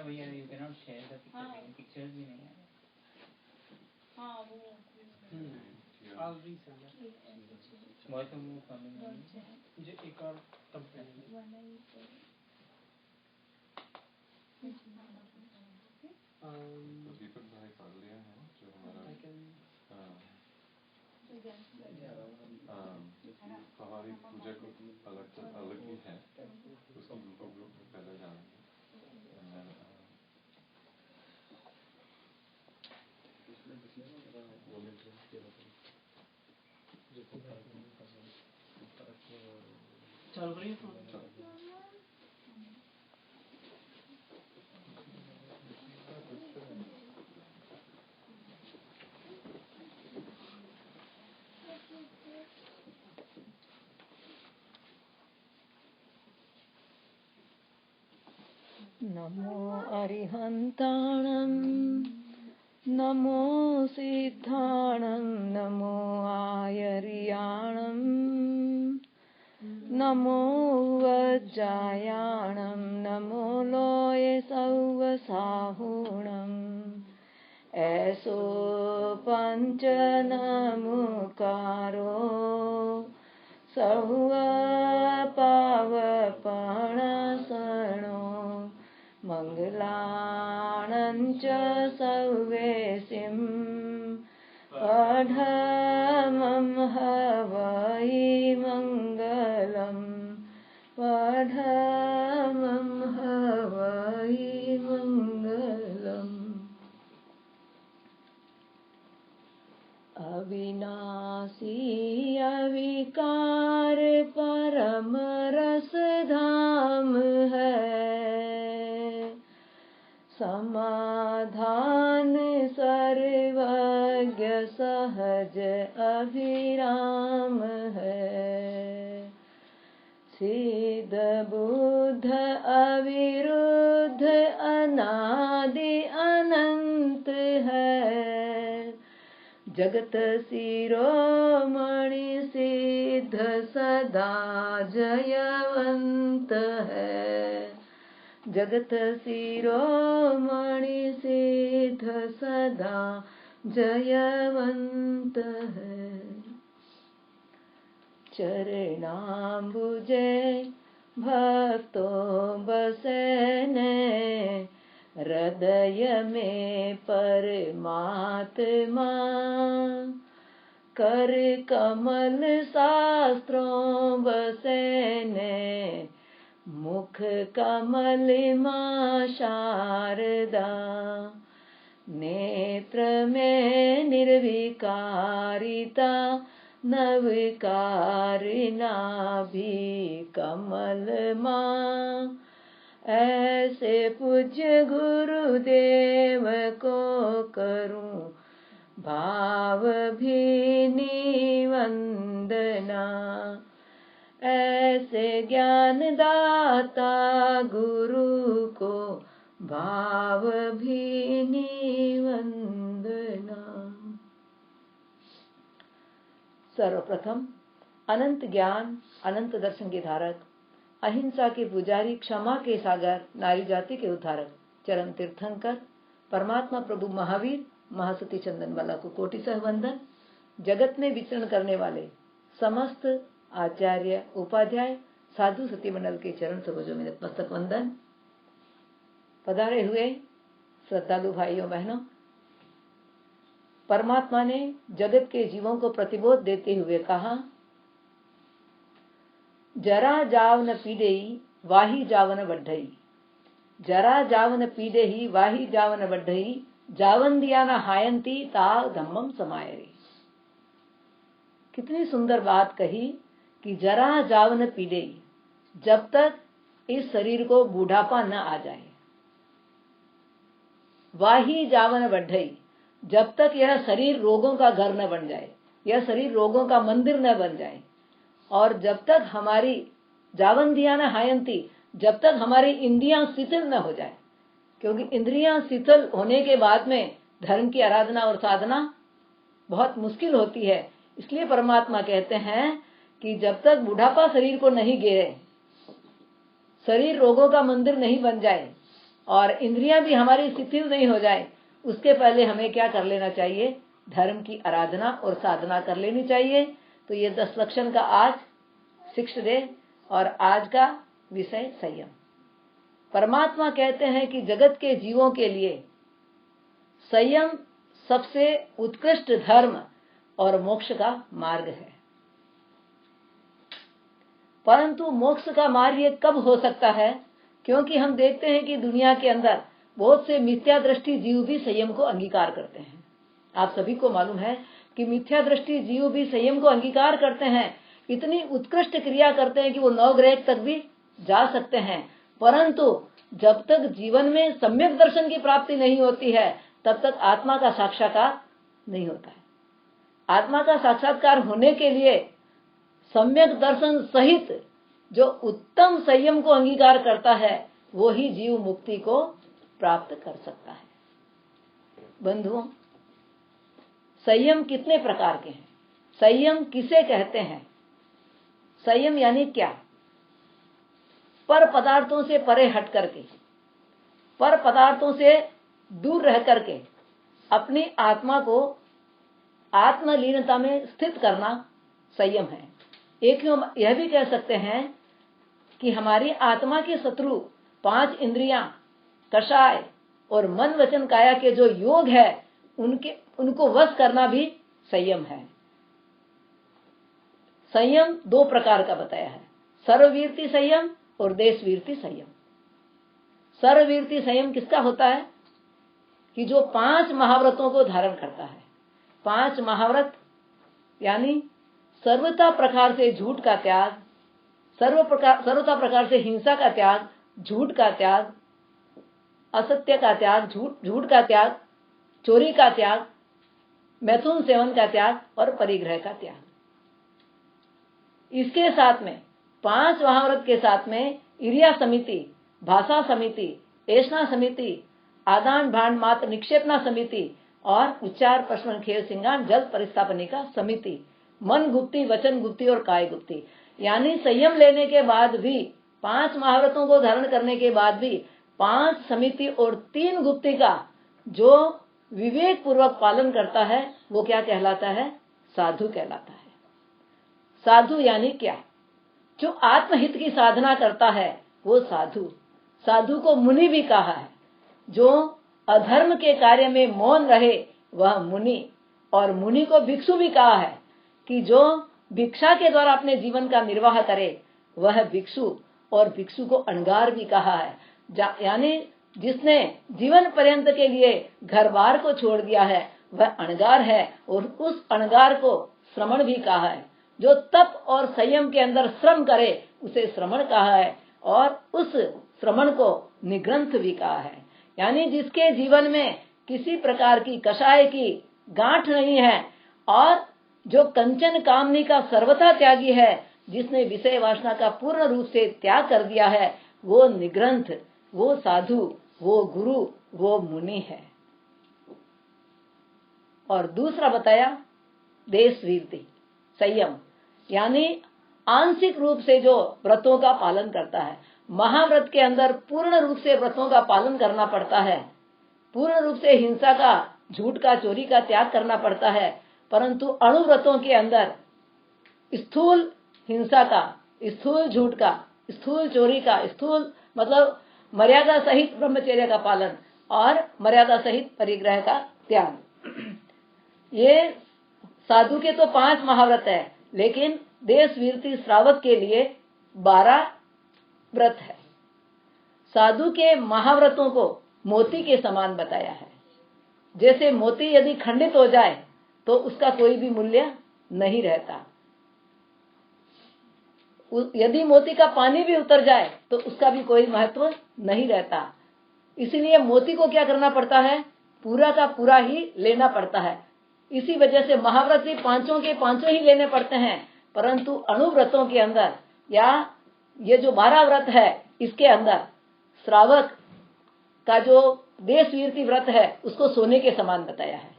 भैया you can not share the pictures भी नहीं है। हाँ वो I'll resend it. बहुत वो कमिंग मुझे एक और कंप्लेंट दीपक भाई पढ़ लिया है जो हमारा हमारी पूजा को अलग ही है, उसकी यूट्यूब ग्रुप में पहले डालेंगे। चालू करिए फोन। नमो अरिहन्ताणं नमो सिद्धाणं नमो आयर्याणं नमो वज्रायाणं नमो लोय सौवसाहुणम् ऐसो पंचनमुकारो सर्वपावपणासनो मंगलाणञ्च सर्वेसिं पठमं हवै मंगलम् पठमं हवै मंगलम्। अविनाशी अविकार परम रस धाम है, समाधान सर्वज्ञ सहज अभिराम है। सिद्ध बुद्ध अविरुद्ध अनादि अनंत है, जगत शिरोमणि सिद्ध सदा जयवंत है। जगत शिरोमणि सिद्ध सदा जयवंत है। चरणाम्बुजे भक्तों बसने, हृदय में परमात्मा कर कमल शास्त्रों बसेने, मुख कमल मां शारदा। नेत्र में निर्विकारिता नवकारिणा भी कमल मां। ऐसे पूज्य गुरुदेव को करूं भाव भीनी वंदना। ऐसे ज्ञान दाता गुरु को भाव भीनी वंदना। सर्वप्रथम अनंत ज्ञान अनंत दर्शन के धारक, अहिंसा के पुजारी, क्षमा के सागर, नारी जाति के उद्धारक, चरण तीर्थंकर परमात्मा प्रभु महावीर महासती चंदनवाला को कोटि सह वंदन। जगत में विचरण करने वाले समस्त आचार्य उपाध्याय साधु सती मंडल के चरण सरोजों में नतमस्तक वंदन। पधारे हुए श्रद्धालु भाइयों बहनों, परमात्मा ने जगत के जीवों को प्रतिबोध देते हुए कहा, जरा जावन पीडेही वाही जावन बढ़ई। जरा जावन पीडेही वाही जावन बढ़ई, जावन दिया न हायंती ता धम्मम समायरी। कितनी सुंदर बात कही कि जरा जावन पीडेही, जब तक इस शरीर को बूढ़ापा न आ जाए। वाही जावन बढ़ई, जब तक यह शरीर रोगों का घर न बन जाए, यह शरीर रोगों का मंदिर न बन जाए। और जब तक हमारी जावन दिया न हायंती, जब तक हमारी इंद्रियां शिथिल न हो जाए, क्योंकि इंद्रियां शिथिल होने के बाद में धर्म की आराधना और साधना बहुत मुश्किल होती है। इसलिए परमात्मा कहते हैं कि जब तक बुढ़ापा शरीर को नहीं घेरे, शरीर रोगों का मंदिर नहीं बन जाए, और इंद्रियां भी हमारी शिथिल नहीं हो जाए, उसके पहले हमें क्या कर लेना चाहिए? धर्म की आराधना और साधना कर लेनी चाहिए। तो ये 10 लक्षण का आज 6th डे और आज का विषय संयम। परमात्मा कहते हैं कि जगत के जीवों के लिए संयम सबसे उत्कृष्ट धर्म और मोक्ष का मार्ग है। परंतु मोक्ष का मार्ग ये कब हो सकता है? क्योंकि हम देखते हैं कि दुनिया के अंदर बहुत से मिथ्या दृष्टि जीव भी संयम को अंगीकार करते हैं। आप सभी को मालूम है कि मिथ्या दृष्टि जीव भी संयम को अंगीकार करते हैं, इतनी उत्कृष्ट क्रिया करते हैं कि वो 9 ग्रह तक भी जा सकते हैं। परंतु जब तक जीवन में सम्यक दर्शन की प्राप्ति नहीं होती है, तब तक आत्मा का साक्षात्कार नहीं होता है। आत्मा का साक्षात्कार होने के लिए सम्यक दर्शन सहित जो उत्तम संयम को अंगीकार करता है, वो ही जीव मुक्ति को प्राप्त कर सकता है। बंधुओं, संयम कितने प्रकार के हैं? संयम किसे कहते हैं? संयम यानी क्या? पर पदार्थों से परे हट करके, पर पदार्थों से दूर रह करके अपनी आत्मा को आत्मलीनता में स्थित करना संयम है। एक यह भी कह सकते हैं कि हमारी आत्मा के शत्रु 5 इंद्रियां, कषाय और मन वचन काया के जो योग है, उनको वश करना भी संयम है। संयम 2 प्रकार का बताया है, सर्ववीर्ति संयम और देशवीर्ति संयम। सर्ववीर्ति संयम किसका होता है? कि जो 5 महाव्रतों को धारण करता है। 5 महाव्रत यानी सर्वथा प्रकार से झूठ का त्याग, सर्वथा प्रकार से हिंसा का त्याग, झूठ का त्याग, असत्य का त्याग, झूठ का त्याग, चोरी का त्याग, मैथुन सेवन का त्याग और परिग्रह का त्याग। इसके साथ में 5 महाव्रत के साथ में इरिया समिति, भाषा समिति, ऐष्णा समिति, आदान भांड मात्र निक्षेपना समिति और उच्चार पश्मन खेल सिंगान जल परिस्थापनिका समिति, मन गुप्ती, वचन गुप्ती और काय गुप्ती। यानी संयम लेने के बाद भी, 5 महाव्रतों को धारण करने के बाद भी 5 समिति और 3 गुप्ती का जो विवेक पूर्वक पालन करता है, वो क्या कहलाता है? साधु कहलाता है। साधु यानी क्या? जो आत्महित की साधना करता है वो साधु। साधु को मुनि भी कहा है। जो अधर्म के कार्य में मौन रहे वह मुनि, और मुनि को भिक्षु भी कहा है कि जो भिक्षा के द्वारा अपने जीवन का निर्वाह करे वह भिक्षु, और भिक्षु को अणगार भी कहा है। यानी जिसने जीवन पर्यंत के लिए घर बार को छोड़ दिया है वह अणगार है, और उस अणगार को श्रमण भी कहा है। जो तप और संयम के अंदर श्रम करे उसे श्रमण कहा है, और उस श्रमण को निग्रंथ भी कहा है। यानी जिसके जीवन में किसी प्रकार की कषाय की गांठ नहीं है, और जो कंचन कामनी का सर्वथा त्यागी है, जिसने विषय वासना का पूर्ण रूप से त्याग कर दिया है, वो निग्रंथ, वो साधु, वो गुरु, वो मुनि है। और दूसरा बताया देशवीर्ति संयम, यानी आंशिक रूप से जो व्रतों का पालन करता है। महाव्रत के अंदर पूर्ण रूप से व्रतों का पालन करना पड़ता है, पूर्ण रूप से हिंसा का, झूठ का, चोरी का त्याग करना पड़ता है। परंतु अणुव्रतों के अंदर स्थूल हिंसा का, स्थूल झूठ का, स्थूल चोरी का, स्थूल मतलब मर्यादा सहित ब्रह्मचर्य का पालन और मर्यादा सहित परिग्रह का त्याग। ये साधु के तो 5 महाव्रत है, लेकिन देशवीर्ति श्रावक के लिए 12 व्रत है। साधु के महाव्रतों को मोती के समान बताया है। जैसे मोती यदि खंडित हो जाए तो उसका कोई भी मूल्य नहीं रहता, यदि मोती का पानी भी उतर जाए तो उसका भी कोई महत्व नहीं रहता। इसलिए मोती को क्या करना पड़ता है? पूरा का पूरा ही लेना पड़ता है। इसी वजह से महाव्रत भी 5 के 5 ही लेने पड़ते हैं। परंतु अणुव्रतों के अंदर या ये जो 12 व्रत है, इसके अंदर श्रावक का जो देशवीर्ति व्रत है उसको सोने के समान बताया है।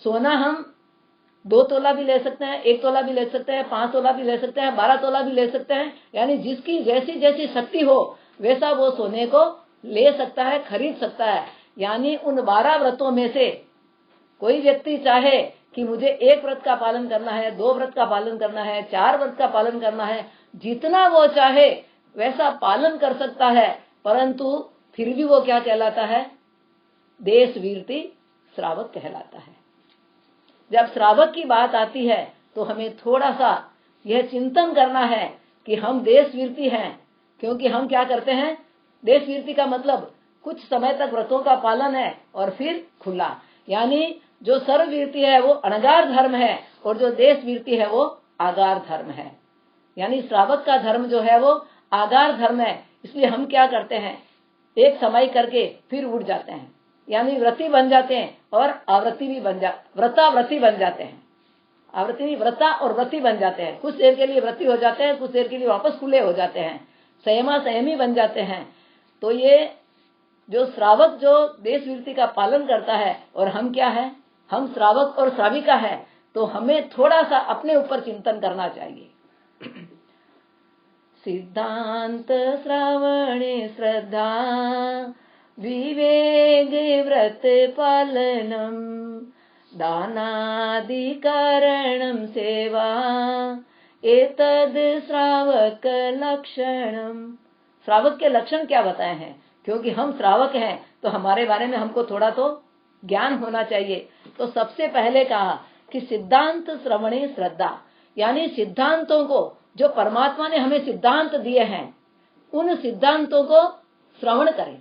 सोना हम 2 तोला भी ले सकते हैं, 1 तोला भी ले सकते हैं, 5 तोला भी ले सकते हैं, 12 तोला भी ले सकते हैं। यानी जिसकी जैसी जैसी शक्ति हो वैसा वो सोने को ले सकता है, खरीद सकता है। यानी उन 12 व्रतों में से कोई व्यक्ति चाहे कि मुझे 1 व्रत का पालन करना है, 2 व्रत का पालन करना है, 4 व्रत का पालन करना है, जितना वो चाहे वैसा पालन कर सकता है, परंतु फिर भी वो क्या कहलाता है? देशवीरती श्रावक कहलाता है। जब श्रावक की बात आती है तो हमें थोड़ा सा यह चिंतन करना है कि हम देशवीरती हैं, क्योंकि हम क्या करते हैं? देशवीरती का मतलब कुछ समय तक व्रतों का पालन है और फिर खुला। यानी जो सर्ववीरती है वो अणगार धर्म है और जो देशवीरती है वो आगार धर्म है। यानी श्रावक का धर्म जो है वो आगार धर्म है। इसलिए हम क्या करते हैं? एक समय करके फिर उठ जाते हैं, यानी व्रती बन जाते हैं और आवृत्ति भी व्रताव्रती बन जाते हैं। आवृत्ति व्रता और व्रती बन जाते हैं। कुछ देर के लिए व्रती हो जाते हैं, कुछ देर के लिए वापस खुले हो जाते हैं, संयमा संयमी बन जाते हैं। तो ये जो श्रावक जो देशवीरती का पालन करता है और हम क्या है? हम श्रावक और श्राविका है। तो हमें थोड़ा सा अपने ऊपर चिंतन करना चाहिए। सिद्धांत श्रवणे श्रद्धा विवेक व्रत पालनम दानादि कारणम सेवा एतद श्रावक लक्षणम। श्रावक के लक्षण क्या बताए हैं? क्योंकि हम श्रावक हैं तो हमारे बारे में हमको थोड़ा तो ज्ञान होना चाहिए। तो सबसे पहले कहा कि सिद्धांत श्रवणे श्रद्धा, यानी सिद्धांतों को जो परमात्मा ने हमें सिद्धांत दिए हैं उन सिद्धांतों को श्रवण करें।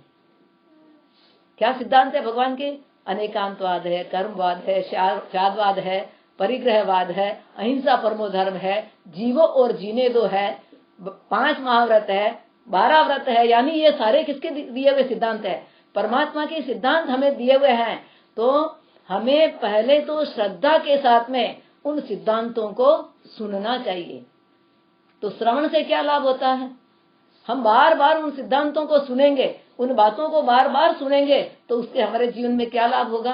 क्या सिद्धांत है भगवान के? अनेकांतवाद है, कर्मवाद है, शादवाद है, परिग्रहवाद है, अहिंसा परमो धर्म है, जीवो और जीने दो है, 5 महाव्रत है, 12 व्रत है। यानी ये सारे किसके दिए हुए सिद्धांत है? परमात्मा के सिद्धांत हमें दिए हुए हैं। तो हमें पहले तो श्रद्धा के साथ में उन सिद्धांतों को सुनना चाहिए। तो श्रवण से क्या लाभ होता है? हम बार बार उन सिद्धांतों को सुनेंगे, उन बातों को बार बार सुनेंगे, तो उससे हमारे जीवन में क्या लाभ होगा?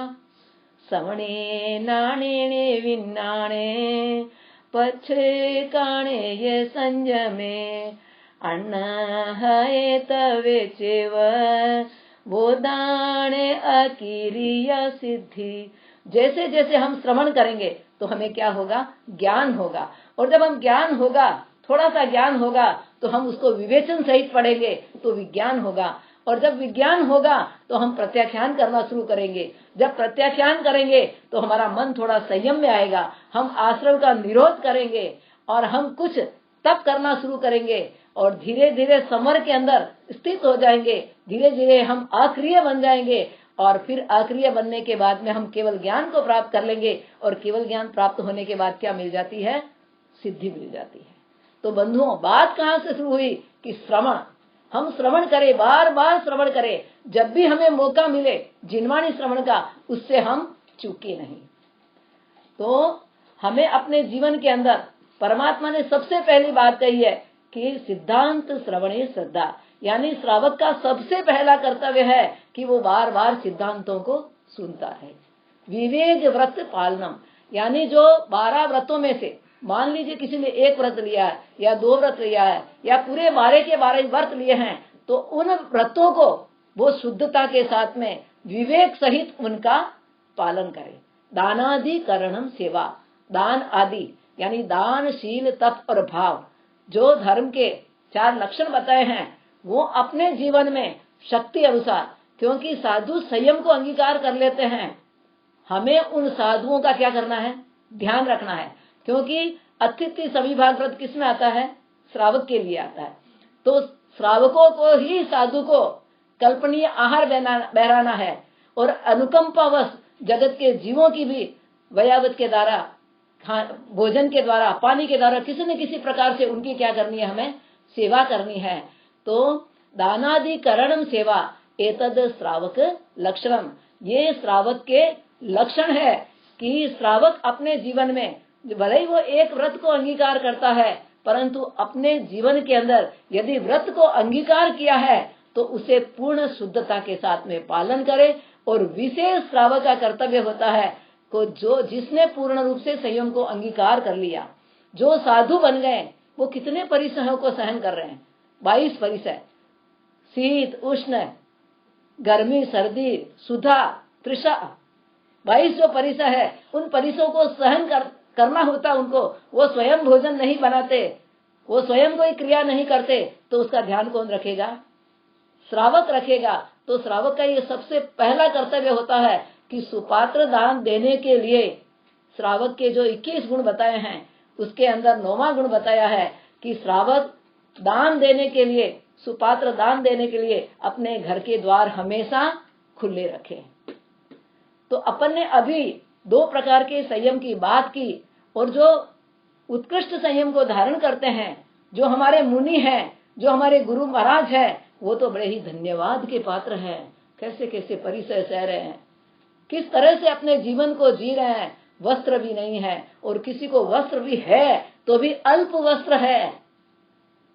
श्रवणे नाणे विन्नाणे पछे काणे ये संयमे अन्न है तवे चेव बोधाणे अकिरिया सिद्धि। जैसे जैसे हम श्रवण करेंगे तो हमें क्या होगा? ज्ञान होगा। और जब हम ज्ञान होगा, थोड़ा सा ज्ञान होगा, तो हम उसको विवेचन सहित पढ़ेंगे तो विज्ञान होगा। और जब विज्ञान होगा तो हम प्रत्याख्यान करना शुरू करेंगे। जब प्रत्याख्यान करेंगे तो हमारा मन थोड़ा संयम में आएगा। हम आश्रम का निरोध करेंगे और हम कुछ तप करना शुरू करेंगे और धीरे धीरे समर के अंदर स्थित हो जाएंगे। धीरे धीरे हम अक्रिय बन जाएंगे और फिर अक्रिय बनने के बाद में हम केवल ज्ञान को प्राप्त कर लेंगे। और केवल ज्ञान प्राप्त होने के बाद क्या मिल जाती है? सिद्धि मिल जाती है। तो बंधुओं, बात कहाँ से शुरू हुई? कि श्रवण। हम श्रवण करें, बार बार श्रवण करें। जब भी हमें मौका मिले जिनवाणी श्रवण का, उससे हम चूके नहीं। तो हमें अपने जीवन के अंदर परमात्मा ने सबसे पहली बात कही है कि सिद्धांत श्रवणे श्रद्धा, यानी श्रावक का सबसे पहला कर्तव्य है कि वो बार बार सिद्धांतों को सुनता है। विवेक व्रत पालनम, यानी जो 12 व्रतों में से मान लीजिए किसी ने 1 व्रत लिया है या 2 व्रत लिया है या पूरे 12 के 12 व्रत लिए हैं, तो उन व्रतों को वो शुद्धता के साथ में विवेक सहित उनका पालन करे। दानादि करणम सेवा, दान आदि यानी दान, शील, तप और भाव, जो धर्म के 4 लक्षण बताए हैं, वो अपने जीवन में शक्ति अनुसार, क्योंकि साधु संयम को अंगीकार कर लेते हैं, हमें उन साधुओं का क्या करना है? ध्यान रखना है। क्योंकि अतिथि सविभाग व्रत किस में आता है? श्रावक के लिए आता है। तो श्रावकों को ही साधु को कल्पनीय आहार बहराना है और अनुकंपावश जगत के जीवों की भी वयावत के द्वारा, भोजन के द्वारा, पानी के द्वारा किसी न किसी प्रकार से उनकी क्या करनी है? हमें सेवा करनी है। तो दानादि करणम सेवा एतद श्रावक लक्षणम, ये श्रावक के लक्षण है कि श्रावक अपने जीवन में भले ही वो 1 व्रत को अंगीकार करता है, परंतु अपने जीवन के अंदर यदि व्रत को अंगीकार किया है तो उसे पूर्ण शुद्धता के साथ में पालन करे। और विशेष श्रावक का कर्तव्य होता है को जो जिसने पूर्ण रूप से संयम को अंगीकार कर लिया, जो साधु बन गए, वो कितने परिसहों को सहन कर रहे हैं? 22 परिसह, शीत उष्ण, गर्मी, सर्दी, सुधा, तृषा, 22 जो परिसर है, उन परिसरों को सहन करना होता उनको। वो स्वयं भोजन नहीं बनाते, वो स्वयं कोई क्रिया नहीं करते, तो उसका ध्यान कौन रखेगा? श्रावक रखेगा। तो श्रावक का ये सबसे पहला कर्तव्य होता है कि सुपात्र दान देने के लिए श्रावक के जो 21 गुण बताए हैं, उसके अंदर 9वां गुण बताया है कि श्रावक दान देने के लिए, सुपात्र दान देने के लिए अपने घर के द्वार हमेशा खुले रखें। तो अपन ने अभी 2 प्रकार के संयम की बात की, और जो उत्कृष्ट संयम को धारण करते हैं, जो हमारे मुनि हैं, जो हमारे गुरु महाराज हैं, वो तो बड़े ही धन्यवाद के पात्र हैं। कैसे कैसे परिसर सह रहे हैं, किस तरह से अपने जीवन को जी रहे हैं। वस्त्र भी नहीं है, और किसी को वस्त्र भी है तो भी अल्प वस्त्र है।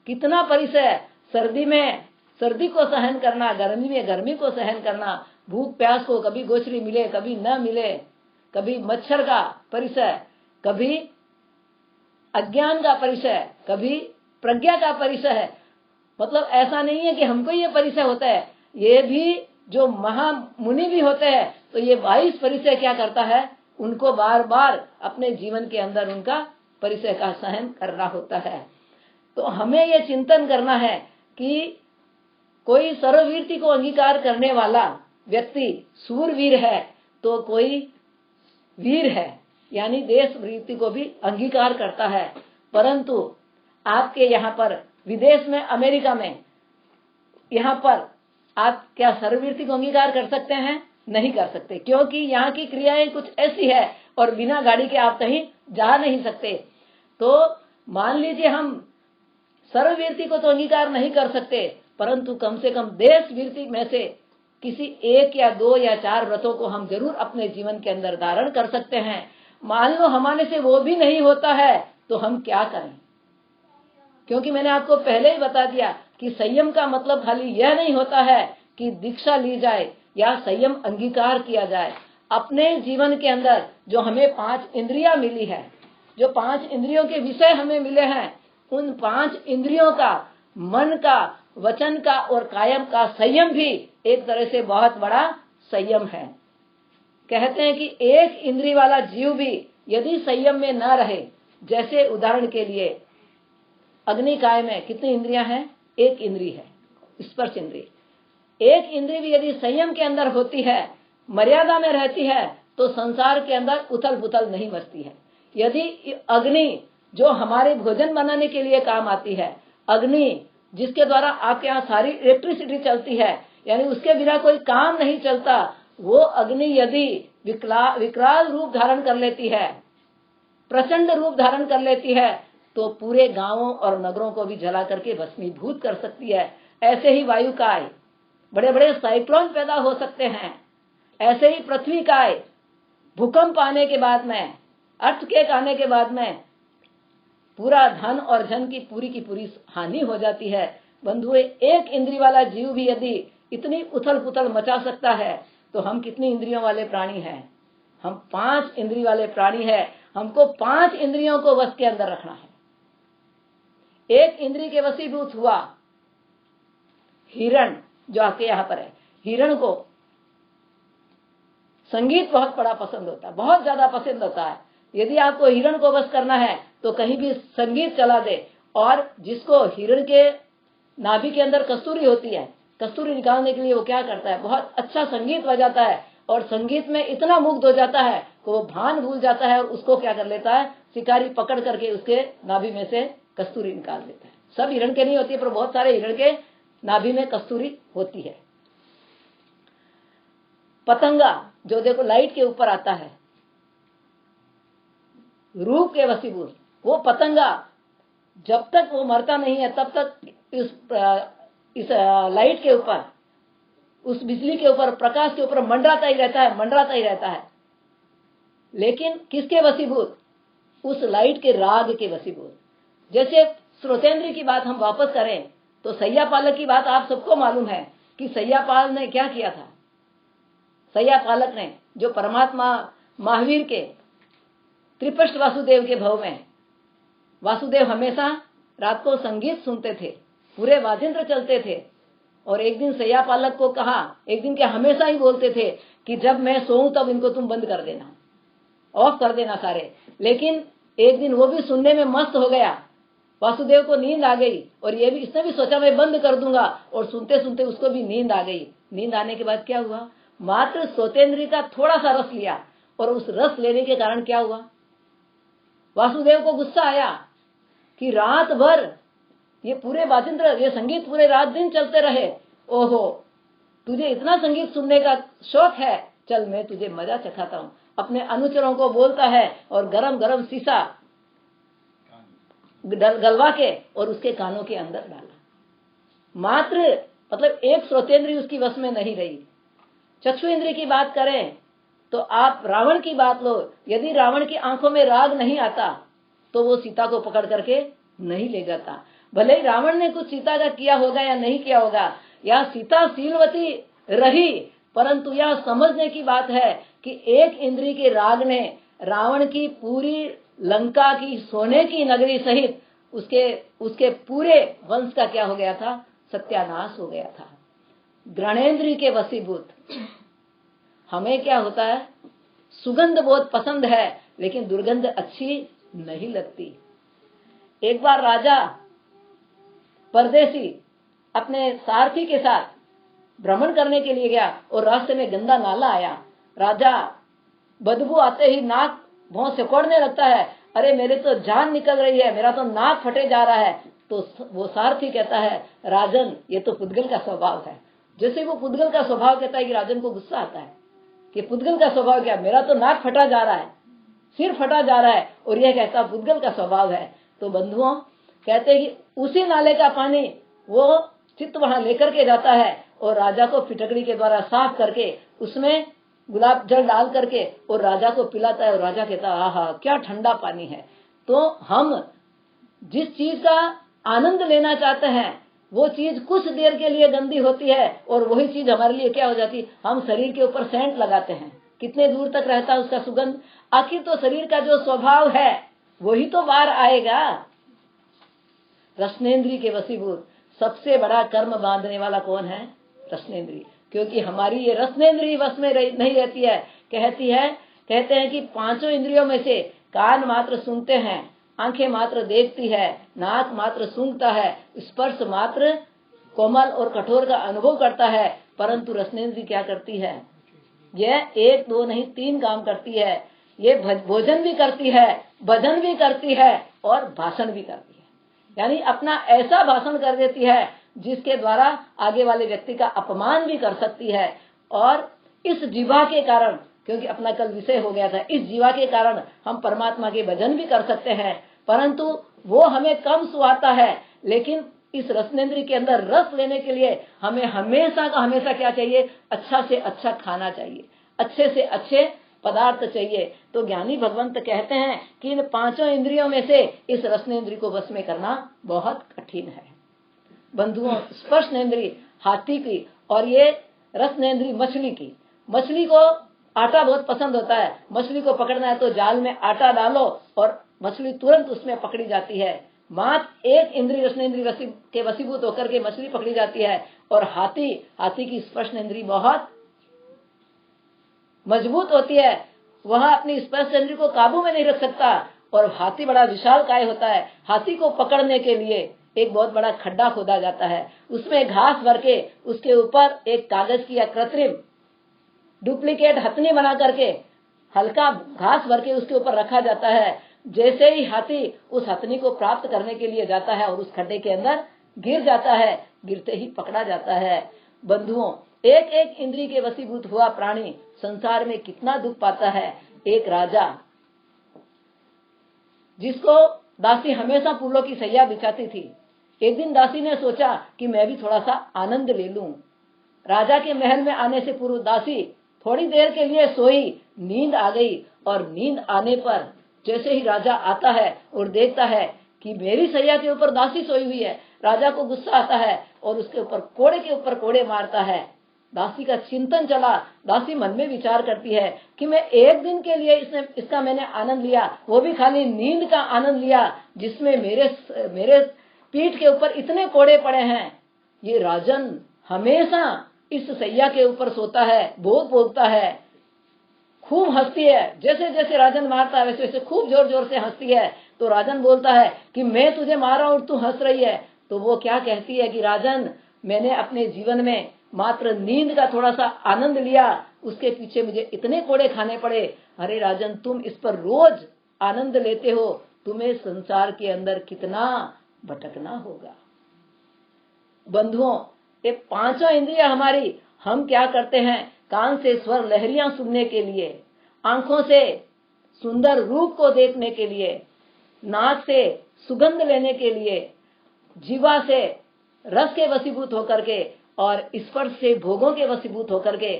कितना परिसर, सर्दी में सर्दी को सहन करना, गर्मी में गर्मी को सहन करना, भूख प्यास को कभी गोचरी मिले कभी न मिले, कभी मच्छर का परिसर, कभी अज्ञान का परिसर, कभी प्रज्ञा का परिसर है। मतलब ऐसा नहीं है कि हमको ये परिसर होता है, ये भी जो महामुनि भी होते हैं, तो ये 22 परिसर क्या करता है, उनको बार बार अपने जीवन के अंदर उनका परिसर का सहन करना होता है। तो हमें ये चिंतन करना है कि कोई सर्ववीरति को अंगीकार करने वाला व्यक्ति सूरवीर है, तो कोई वीर है, यानी देश वृत्ति को भी अंगीकार करता है। परंतु आपके यहाँ पर विदेश में, अमेरिका में, यहाँ पर आप क्या सर्ववीरति को अंगीकार कर सकते हैं? नहीं कर सकते, क्योंकि यहाँ की क्रियाएं कुछ ऐसी है और बिना गाड़ी के आप कहीं जा नहीं सकते। तो मान लीजिए हम सर्ववीरति को तो अंगीकार नहीं कर सकते, परंतु कम से कम देश वीरति में से किसी 1 या 2 या 4 व्रतों को हम जरूर अपने जीवन के अंदर धारण कर सकते हैं। मान लो हमारे से वो भी नहीं होता है, तो हम क्या करें? क्योंकि मैंने आपको पहले ही बता दिया कि संयम का मतलब खाली यह नहीं होता है कि दीक्षा ली जाए या संयम अंगीकार किया जाए। अपने जीवन के अंदर जो हमें 5 इंद्रियां मिली है, जो 5 इंद्रियों के विषय हमें मिले हैं, उन 5 इंद्रियों का, मन का, वचन का और कायम का संयम भी एक तरह से बहुत बड़ा संयम है। कहते हैं कि एक इंद्रिय वाला जीव भी यदि संयम में न रहे, जैसे उदाहरण के लिए अग्निकाय में कितनी इंद्रियां हैं? 1 इंद्रिय है, स्पर्श इंद्रिय। 1 इंद्रिय भी यदि संयम के अंदर होती है, मर्यादा में रहती है, तो संसार के अंदर उथल पुथल नहीं मचती है। यदि अग्नि जो हमारे भोजन बनाने के लिए काम आती है, अग्नि जिसके द्वारा आपके यहाँ सारी इलेक्ट्रिसिटी चलती है, यानी उसके बिना कोई काम नहीं चलता, वो अग्नि यदि विकराल रूप धारण कर लेती है, प्रचंड रूप धारण कर लेती है, तो पूरे गांवों और नगरों को भी जला करके भस्मीभूत कर सकती है। ऐसे ही वायु काय, बड़े बड़े साइक्लोन पैदा हो सकते हैं। ऐसे ही पृथ्वी काय, भूकंप आने के बाद में, अर्थक्वेक आने के बाद में पूरा धन और जन की पूरी हानि हो जाती है। बंधुए, 1 इंद्रिय वाला जीव भी यदि इतनी उथल पुथल मचा सकता है, तो हम कितनी इंद्रियों वाले प्राणी हैं? हम 5 इंद्रिय वाले प्राणी हैं। हमको 5 इंद्रियों को वश के अंदर रखना है। 1 इंद्रिय के वशीभूत हुआ हिरण, जो आपके यहाँ पर है, हिरण को संगीत बहुत बड़ा पसंद होता है, बहुत ज्यादा पसंद होता है। यदि आपको हिरण को वश करना है तो कहीं भी संगीत चला दे, और जिसको हिरण के नाभि के अंदर कस्तूरी होती है, कस्तूरी निकालने के लिए वो क्या करता है, बहुत अच्छा संगीत बजाता है, और संगीत में इतना मुग्ध हो जाता है कि वो भान भूल जाता है, और उसको क्या कर लेता है, शिकारी पकड़ करके उसके नाभि में से कस्तूरी निकाल लेता है। सब हिरण के नहीं होती है, पर बहुत सारे हिरण के नाभि में कस्तूरी होती है। पतंगा जो देखो लाइट के ऊपर आता है, रूप के वशीभूत, वो पतंगा जब तक वो मरता नहीं है तब तक इस लाइट के ऊपर, उस बिजली के ऊपर, प्रकाश के ऊपर मंडराता ही रहता है। लेकिन किसके वशीभूत? उस लाइट के राग के वशीभूत। जैसे श्रोतेंद्र की बात हम वापस करें तो सैयापालक की बात आप सबको मालूम है कि सैयापाल ने क्या किया था। सैयापालक ने, जो परमात्मा महावीर के त्रिपृष्ठ वासुदेव के भव में, वासुदेव हमेशा रात को संगीत सुनते थे, पूरे वाद्यंत्र चलते थे, और एक दिन सैया पालक को कहा, एक दिन क्या हमेशा ही बोलते थे कि जब मैं सोऊं तब इनको तुम बंद कर देना, ऑफ कर देना सारे। लेकिन एक दिन वो भी सुनने में मस्त हो गया, वासुदेव को नींद आ गई और ये भी, इसने भी सोचा मैं बंद कर दूंगा, और सुनते सुनते उसको भी नींद आ गई। नींद आने के बाद क्या हुआ, मात्र सोतेंद्री का थोड़ा सा रस लिया, और उस रस लेने के कारण क्या हुआ, वासुदेव को गुस्सा आया कि रात भर ये पूरे वाजिंत्र, ये संगीत पूरे रात दिन चलते रहे, ओहो तुझे इतना संगीत सुनने का शौक है, चल मैं तुझे मजा चखाता हूँ। अपने अनुचरों को बोलता है और गरम गरम शीशा गलवा के और उसके कानों के अंदर डाला। मात्र मतलब एक श्रोतेंद्री उसकी वश में नहीं रही। चक्षु इंद्री की बात करें तो आप रावण की बात लो, यदि रावण की आंखों में राग नहीं आता तो वो सीता को पकड़ करके नहीं ले जाता। भले ही रावण ने कुछ सीता का किया होगा या नहीं किया होगा, या सीता शीलवती रही, परंतु यह समझने की बात है कि एक इंद्री के राग ने रावण की पूरी लंका की सोने की नगरी सहित उसके पूरे वंश का क्या हो गया था, सत्यानाश हो गया था। घ्राणेन्द्री के वशीभूत। हमें क्या होता है, सुगंध बहुत पसंद है लेकिन दुर्गंध अच्छी नहीं लगती। एक बार राजा परदेसी अपने सारथी के साथ भ्रमण करने के लिए गया और रास्ते में गंदा नाला आया। राजा बदबू आते ही नाक भौं से कोड़ने लगता है, अरे मेरे तो जान निकल रही है, मेरा तो नाक फटे जा रहा है। तो वो सारथी कहता है, राजन ये तो पुद्गल का स्वभाव है। जैसे वो पुद्गल का स्वभाव कहता है कि राजन को गुस्सा आता है कि पुद्गल का स्वभाव क्या, मेरा तो नाक फटा जा रहा है, सिर फटा जा रहा है, और यह कहता पुद्गल का स्वभाव है। तो बंधुओं कहते हैं कि उसी नाले का पानी वो चित्त वहां लेकर के जाता है और राजा को फिटकड़ी के द्वारा साफ करके उसमें गुलाब जल डाल करके और राजा को पिलाता है, और राजा कहता है आहा क्या ठंडा पानी है। तो हम जिस चीज का आनंद लेना चाहते हैं वो चीज कुछ देर के लिए गंदी होती है और वही चीज हमारे लिए क्या हो जाती, हम शरीर के ऊपर सेंट लगाते हैं, कितने दूर तक रहता है उसका सुगंध। आखिर तो शरीर का जो स्वभाव है वही तो बाहर आएगा। रसनेन्द्री के वशीभूत। सबसे बड़ा कर्म बांधने वाला कौन है, रसनेन्द्री। क्योंकि हमारी ये रसनेन्द्री वश में नहीं रहती है। कहते हैं कि पांचों इंद्रियों में से कान मात्र सुनते हैं, आंखें मात्र देखती है, नाक मात्र सूंघता है, स्पर्श मात्र कोमल और कठोर का अनुभव करता है, परंतु रसनेन्द्री क्या करती है, यह 1 2 नहीं 3 काम करती है। ये भोजन भी करती है, भजन भी करती है और भाषण भी करती है। यानी अपना ऐसा भाषण कर देती है जिसके द्वारा आगे वाले व्यक्ति का अपमान भी कर सकती है। और इस जीवा के कारण, क्योंकि अपना कल विषय हो गया था, इस जीवा के कारण हम परमात्मा के भजन भी कर सकते हैं, परंतु वो हमें कम सुहाता है। लेकिन इस रसनेन्द्री के अंदर रस लेने के लिए हमें हमेशा का हमेशा क्या चाहिए, अच्छा से अच्छा खाना चाहिए, अच्छे से अच्छे पदार्थ चाहिए। तो ज्ञानी भगवंत कहते हैं कि इन पांचों इंद्रियों में से इस रसनेन्द्री को वश में करना बहुत कठिन है। बंधुओं, स्पर्शनेन्द्री हाथी की और ये रसनेन्द्री मछली की। मछली को आटा बहुत पसंद होता है, मछली को पकड़ना है तो जाल में आटा डालो और मछली तुरंत उसमें पकड़ी जाती है। मात्र एक इंद्री रसनेन्द्री के वशीभूत होकर के मछली पकड़ी जाती है। और हाथी की स्पर्शनेन्द्री बहुत मजबूत होती है, वह अपनी स्पर्शनेन्द्री को काबू में नहीं रख सकता। और हाथी बड़ा विशालकाय होता है। हाथी को पकड़ने के लिए एक बहुत बड़ा खड्डा खोदा जाता है, उसमें घास भर के उसके ऊपर एक कागज की या कृत्रिम डुप्लीकेट हथनी बना करके हल्का घास भर के उसके ऊपर रखा जाता है। जैसे ही हाथी उस हथनी को प्राप्त करने के लिए जाता है और उस खड्डे के अंदर गिर जाता है, गिरते ही पकड़ा जाता है। बंधुओं, एक एक इंद्री के वशीभूत हुआ प्राणी संसार में कितना दुख पाता है। एक राजा जिसको दासी हमेशा फूलों की सैया बिछाती थी, एक दिन दासी ने सोचा कि मैं भी थोड़ा सा आनंद ले लूं। राजा के महल में आने से पूर्व दासी थोड़ी देर के लिए सोई, नींद आ गई। और नींद आने पर जैसे ही राजा आता है और देखता है कि मेरी सैया के ऊपर दासी सोई हुई है, राजा को गुस्सा आता है और उसके ऊपर कोड़े के ऊपर कोड़े मारता है। दासी का चिंतन चला। दासी मन में विचार करती है कि मैं एक दिन के लिए इसका मैंने आनंद लिया, वो भी खाली नींद का आनंद लिया, जिसमें मेरे पीठ के ऊपर इतने कोड़े पड़े हैं। ये राजन हमेशा इस सैया के ऊपर सोता है, भोग भोगता है, खूब हंसती है। जैसे जैसे राजन मारता है वैसे वैसे खूब जोर जोर से हंसती है। तो राजन बोलता है कि मैं तुझे मारा और तू हंस रही है। तो वो क्या कहती है कि राजन, मैंने अपने जीवन में मात्र नींद का थोड़ा सा आनंद लिया, उसके पीछे मुझे इतने कोड़े खाने पड़े। अरे राजन, तुम इस पर रोज आनंद लेते हो, तुम्हें संसार के अंदर कितना भटकना होगा। बंधुओं, ये पांचों इंद्रियां हमारी, हम क्या करते हैं? कान से स्वर लहरियां सुनने के लिए, आंखों से सुंदर रूप को देखने के लिए, नाक से सुगंध लेने के लिए, जीवा से रस के वशीभूत होकर के और स्पर्श से भोगों के वशीभूत होकर के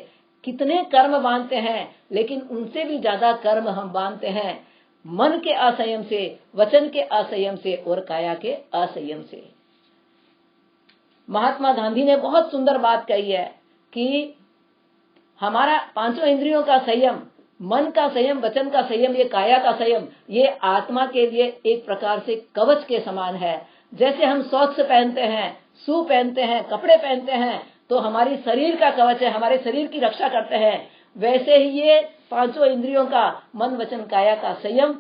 कितने कर्म बांधते हैं। लेकिन उनसे भी ज्यादा कर्म हम बांधते हैं मन के असंयम से, वचन के असंयम से और काया के असंयम से। महात्मा गांधी ने बहुत सुंदर बात कही है कि हमारा पांचों इंद्रियों का संयम, मन का संयम, वचन का संयम, ये काया का संयम, ये आत्मा के लिए एक प्रकार से कवच के समान है। जैसे हम सॉक्स पहनते हैं, शू पहनते हैं, कपड़े पहनते हैं, तो हमारी शरीर का कवच है, हमारे शरीर की रक्षा करते हैं। वैसे ही ये पांचों इंद्रियों का मन वचन काया का संयम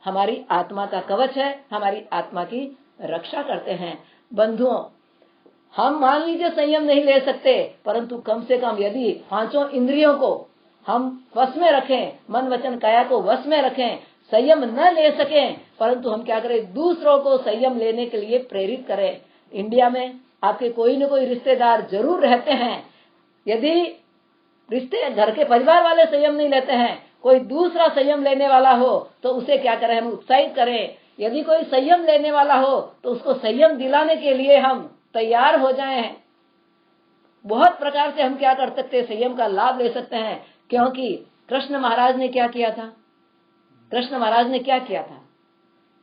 हमारी आत्मा का कवच है, हमारी आत्मा की रक्षा करते हैं। बंधुओं, हम मान लीजिए संयम नहीं ले सकते, परंतु कम से कम यदि पांचों इंद्रियों को हम वश में रखें, मन वचन काया को वश में रखें, संयम न ले सकें, परंतु हम क्या करें? दूसरों को संयम लेने के लिए प्रेरित करें। इंडिया में आपके कोई न कोई रिश्तेदार जरूर रहते हैं। यदि रिश्ते घर के परिवार वाले संयम नहीं लेते हैं, कोई दूसरा संयम लेने वाला हो तो उसे क्या करें? हम उत्साहित करें। यदि कोई संयम लेने वाला हो तो उसको संयम दिलाने के लिए हम तैयार हो जाएं। बहुत प्रकार से हम क्या कर सकते हैं? संयम का लाभ ले सकते हैं। क्योंकि कृष्ण महाराज ने क्या किया था? कृष्ण महाराज ने क्या किया था?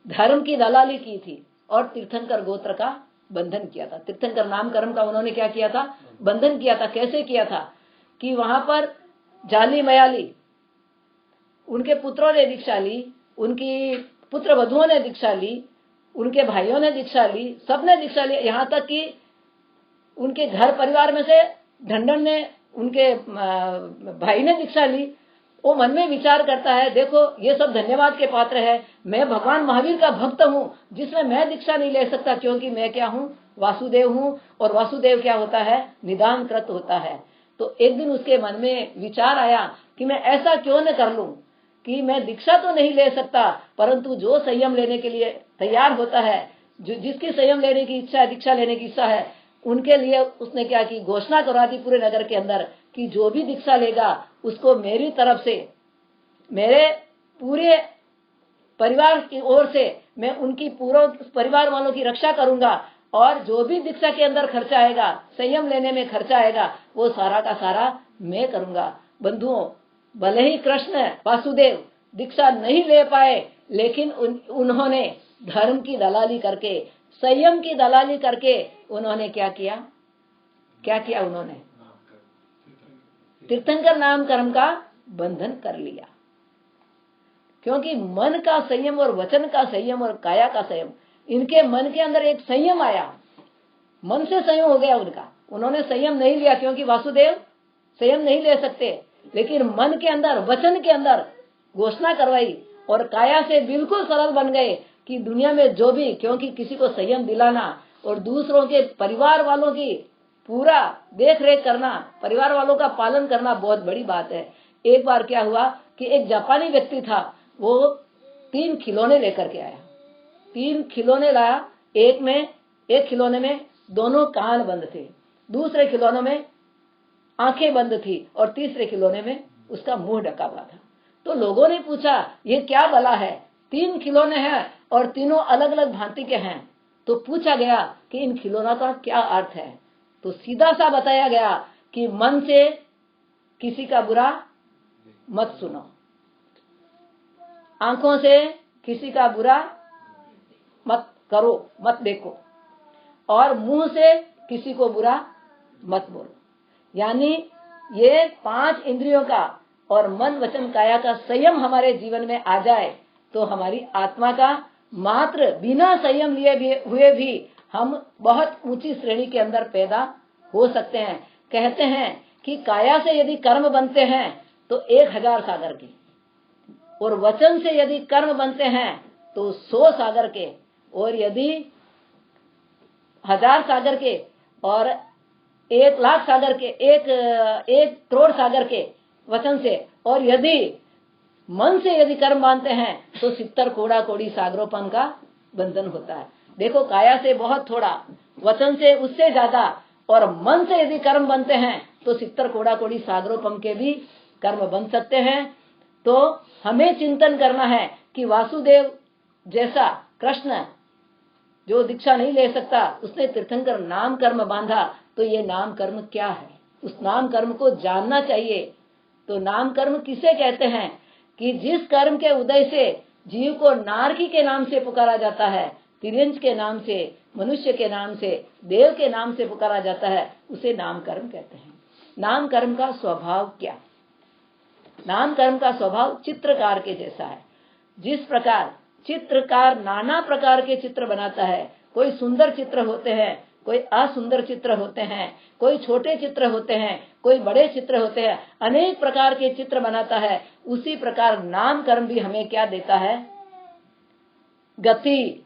धर्म की दलाली की थी और तीर्थंकर गोत्र का बंधन किया था। तीर्थंकर नाम कर्म का उन्होंने क्या किया था? बंधन किया था। कैसे किया था? कि वहां पर जाली मयाली उनके पुत्रों ने दीक्षा ली, उनकी पुत्र वधुओं ने दीक्षा ली, उनके भाइयों ने दीक्षा ली, सबने दीक्षा ली। यहाँ तक कि उनके घर परिवार में से ढंडन ने, उनके भाई ने दीक्षा ली। वो मन में विचार करता है, देखो ये सब धन्यवाद के पात्र है, मैं भगवान महावीर का भक्त हूँ, जिसमें मैं दीक्षा नहीं ले सकता, क्योंकि मैं क्या हूँ? वासुदेव हूँ। और वासुदेव क्या होता है? निदान कृत होता है। तो एक दिन उसके मन में विचार आया कि मैं ऐसा क्यों न कर लूं कि मैं दीक्षा तो नहीं ले सकता, परंतु जो संयम लेने के लिए तैयार होता है, जो जिसकी संयम लेने की इच्छा है, दीक्षा लेने की इच्छा है, उनके लिए उसने क्या की? घोषणा करवा दी पूरे नगर के अंदर कि जो भी दीक्षा लेगा उसको मेरी तरफ से, मेरे पूरे परिवार की ओर से मैं उनकी पूरे परिवार वालों की रक्षा करूंगा, और जो भी दीक्षा के अंदर खर्चा आएगा, संयम लेने में खर्चा आएगा, वो सारा का सारा मैं करूंगा। बंधुओं, भले ही कृष्ण वासुदेव दीक्षा नहीं ले पाए, लेकिन उन्होंने धर्म की दलाली करके, संयम की दलाली करके उन्होंने क्या किया? क्या किया उन्होंने? तीर्थंकर नाम कर्म का बंधन कर लिया। क्योंकि मन का संयम और वचन का संयम और काया का संयम, इनके मन के अंदर एक संयम आया, मन से संयम हो गया उनका। उन्होंने संयम नहीं लिया क्योंकि वासुदेव संयम नहीं ले सकते, लेकिन मन के अंदर, वचन के अंदर घोषणा करवाई और काया से बिल्कुल सरल बन गए कि दुनिया में जो भी, क्योंकि किसी को संयम दिलाना और दूसरों के परिवार वालों की पूरा देख रेख करना, परिवार वालों का पालन करना बहुत बड़ी बात है। एक बार क्या हुआ कि एक जापानी व्यक्ति था, वो 3 खिलौने लेकर के आया। 3 खिलौने लाया। एक खिलौने में दोनों कान बंद थे, दूसरे खिलौने में आंखें बंद थी और तीसरे खिलौने में उसका मुंह ढका हुआ था। तो लोगों ने पूछा, ये क्या भला है? 3 खिलौने हैं और तीनों अलग अलग भांति के हैं। तो पूछा गया कि इन खिलौनों का क्या अर्थ है? तो सीधा सा बताया गया कि मन से किसी का बुरा मत सुनो, आंखों से किसी का बुरा मत करो, मत देखो, और मुंह से किसी को बुरा मत बोलो। यानी ये 5 इंद्रियों का और मन वचन काया का संयम हमारे जीवन में आ जाए तो हमारी आत्मा का मात्र बिना संयम लिए हुए भी हम बहुत ऊंची श्रेणी के अंदर पैदा हो सकते हैं। कहते हैं कि काया से यदि कर्म बनते हैं तो 1000 सागर के, और वचन से यदि कर्म बनते हैं तो 100 सागर के, और यदि 1000 सागर के और 1,00,000 सागर के, 1 करोड़ सागर के वचन से, और यदि मन से यदि कर्म मानते हैं तो 70 कोड़ा कोड़ी सागरोपन का बंधन होता है। देखो, काया से बहुत थोड़ा, वचन से उससे ज्यादा, और मन से यदि कर्म बनते हैं तो 70 कोड़ा कोड़ी सागरोपम के भी कर्म बन सकते हैं। तो हमें चिंतन करना है कि वासुदेव जैसा कृष्ण जो दीक्षा नहीं ले सकता, उसने तीर्थंकर नाम कर्म बांधा, तो ये नाम कर्म क्या है, उस नाम कर्म को जानना चाहिए। तो नाम कर्म किसे कहते हैं कि जिस कर्म के उदय से जीव को नारकी के नाम से पुकारा जाता है, तिर्यंच के नाम से, मनुष्य के नाम से, देव के नाम से पुकारा जाता है, उसे नाम कर्म कहते हैं। नाम कर्म का स्वभाव क्या? नाम कर्म का स्वभाव चित्रकार के जैसा है। जिस प्रकार चित्रकार नाना प्रकार के चित्र बनाता है, कोई सुंदर चित्र होते हैं, कोई असुंदर चित्र होते हैं, कोई छोटे चित्र होते हैं, कोई बड़े चित्र होते हैं, अनेक प्रकार के चित्र बनाता है, उसी प्रकार नाम कर्म भी हमें क्या देता है? गति,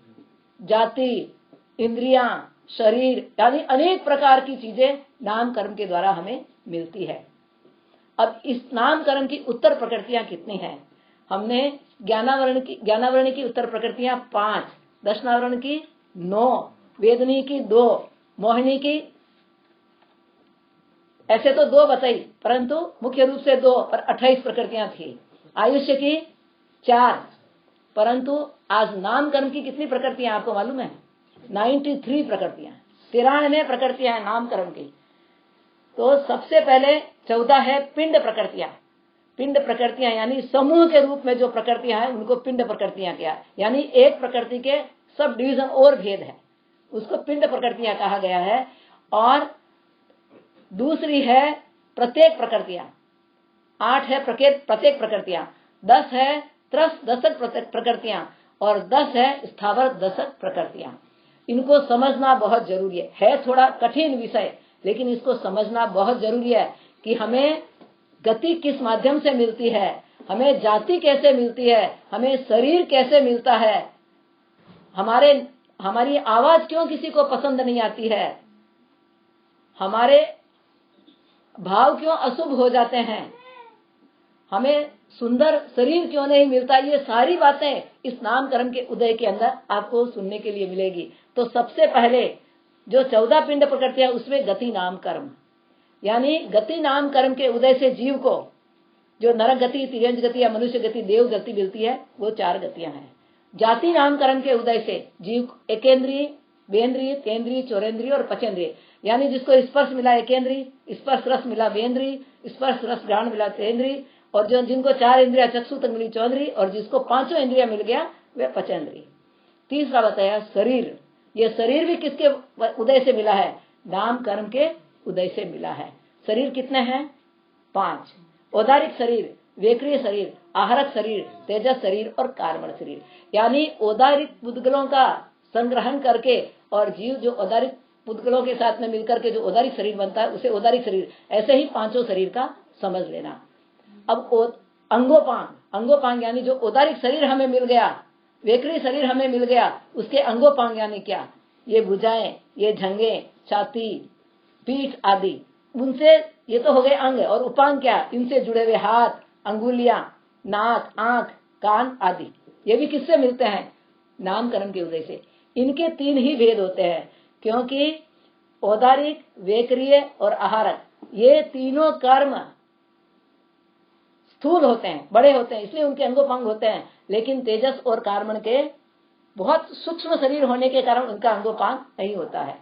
जाति, इंद्रियां, शरीर, यानी अनेक प्रकार की चीजें नाम कर्म के द्वारा हमें मिलती है। अब इस नाम कर्म की उत्तर प्रकृतियां कितनी हैं? हमने ज्ञानावरण की उत्तर प्रकृतियां 5, दशनावरण की 9, वेदनी की 2, मोहिनी की ऐसे तो 2 बताई, परंतु मुख्य रूप से 2, पर 28 प्रकृतियां थी। आयुष्य की 4, परंतु आज नाम कर्म की कितनी प्रकृतियां आपको मालूम है? 93 प्रकृतियां, 93 प्रकृतियां हैं नाम कर्म की। तो सबसे पहले 14 है पिंड प्रकृतियां। पिंड प्रकृतियां यानी समूह के रूप में जो प्रकृतियां हैं उनको पिंड प्रकृतियां क्या, यानी एक प्रकृति के सब डिवीजन और भेद है, उसको पिंड प्रकृतियां कहा गया है। और दूसरी है प्रत्येक प्रकृतियां, 8 है प्रत्येक प्रकृतियां, 10 है त्रस दशक प्रकृतियां, और 10 है स्थावर दशक प्रकृतियां। इनको समझना बहुत जरूरी है थोड़ा कठिन विषय, लेकिन इसको समझना बहुत जरूरी है कि हमें गति किस माध्यम से मिलती है, हमें जाति कैसे मिलती है, हमें शरीर कैसे मिलता है, हमारी आवाज क्यों किसी को पसंद नहीं आती है, हमारे भाव क्यों अशुभ हो जाते हैं, हमें सुंदर शरीर क्यों नहीं मिलता। ये सारी बातें इस नाम कर्म के उदय के अंदर आपको सुनने के लिए मिलेगी। तो सबसे पहले जो 14 पिंड प्रकृतियां, उसमें गति नाम कर्म, यानी गति नाम कर्म के उदय से जीव को जो नरक गति, तिर्यंच गति या मनुष्य गति, देव गति मिलती है, वो 4 गतियां हैं। जाति नाम कर्म के उदय से जीव एकेंद्रीय, बेंद्रीय, तेंद्रीय, चौरेंद्रीय और पचेंद्रीय, यानी जिसको स्पर्श मिला एकेंद्रीय, स्पर्श रस मिला बेंद्रीय, स्पर्श रस घ्राण मिला तेंद्रीय, और जो जिनको 4 इंद्रिया चक्षु तक मिली चौंद्रीय, और जिसको 5 इंद्रिया मिल गया वे पचेंद्रीय। तीसरा बताया शरीर। ये शरीर भी किसके उदय से मिला है? नाम कर्म के उदय से मिला है। शरीर कितने हैं? 5। औदारिक शरीर, वेक्रिय शरीर, आहारक शरीर, तेजस शरीर और कार्बन शरीर। यानी औदारिक पुद्गलों का संग्रहण करके, और जीव जो औदारिक पुद्गलों के साथ में मिलकर के जो औदारिक शरीर बनता है उसे औदारिक शरीर, ऐसे ही 5 शरीर का समझ लेना। अब अंगोपांग यानी जो औदारिक शरीर हमें मिल गया, वेक्रिय शरीर हमें मिल गया, उसके अंगोपांग यानी क्या? ये भुजाएं, ये झंगे, छाती, पीठ आदि, उनसे ये तो हो गए अंग। और उपांग क्या? इनसे जुड़े हुए हाथ, अंगुलियां, नाक, आंख, कान आदि, ये भी किससे मिलते हैं? नाम कर्म के उदय से। इनके 3 ही भेद होते हैं, क्योंकि औदारिक, वेक्रिय और आहारक, ये तीनों कर्म स्थूल होते हैं, बड़े होते हैं, इसलिए उनके अंगोपांग होते हैं। लेकिन तेजस और कार्बन के बहुत सूक्ष्म शरीर होने के कारण उनका अंगोपांग नहीं होता है।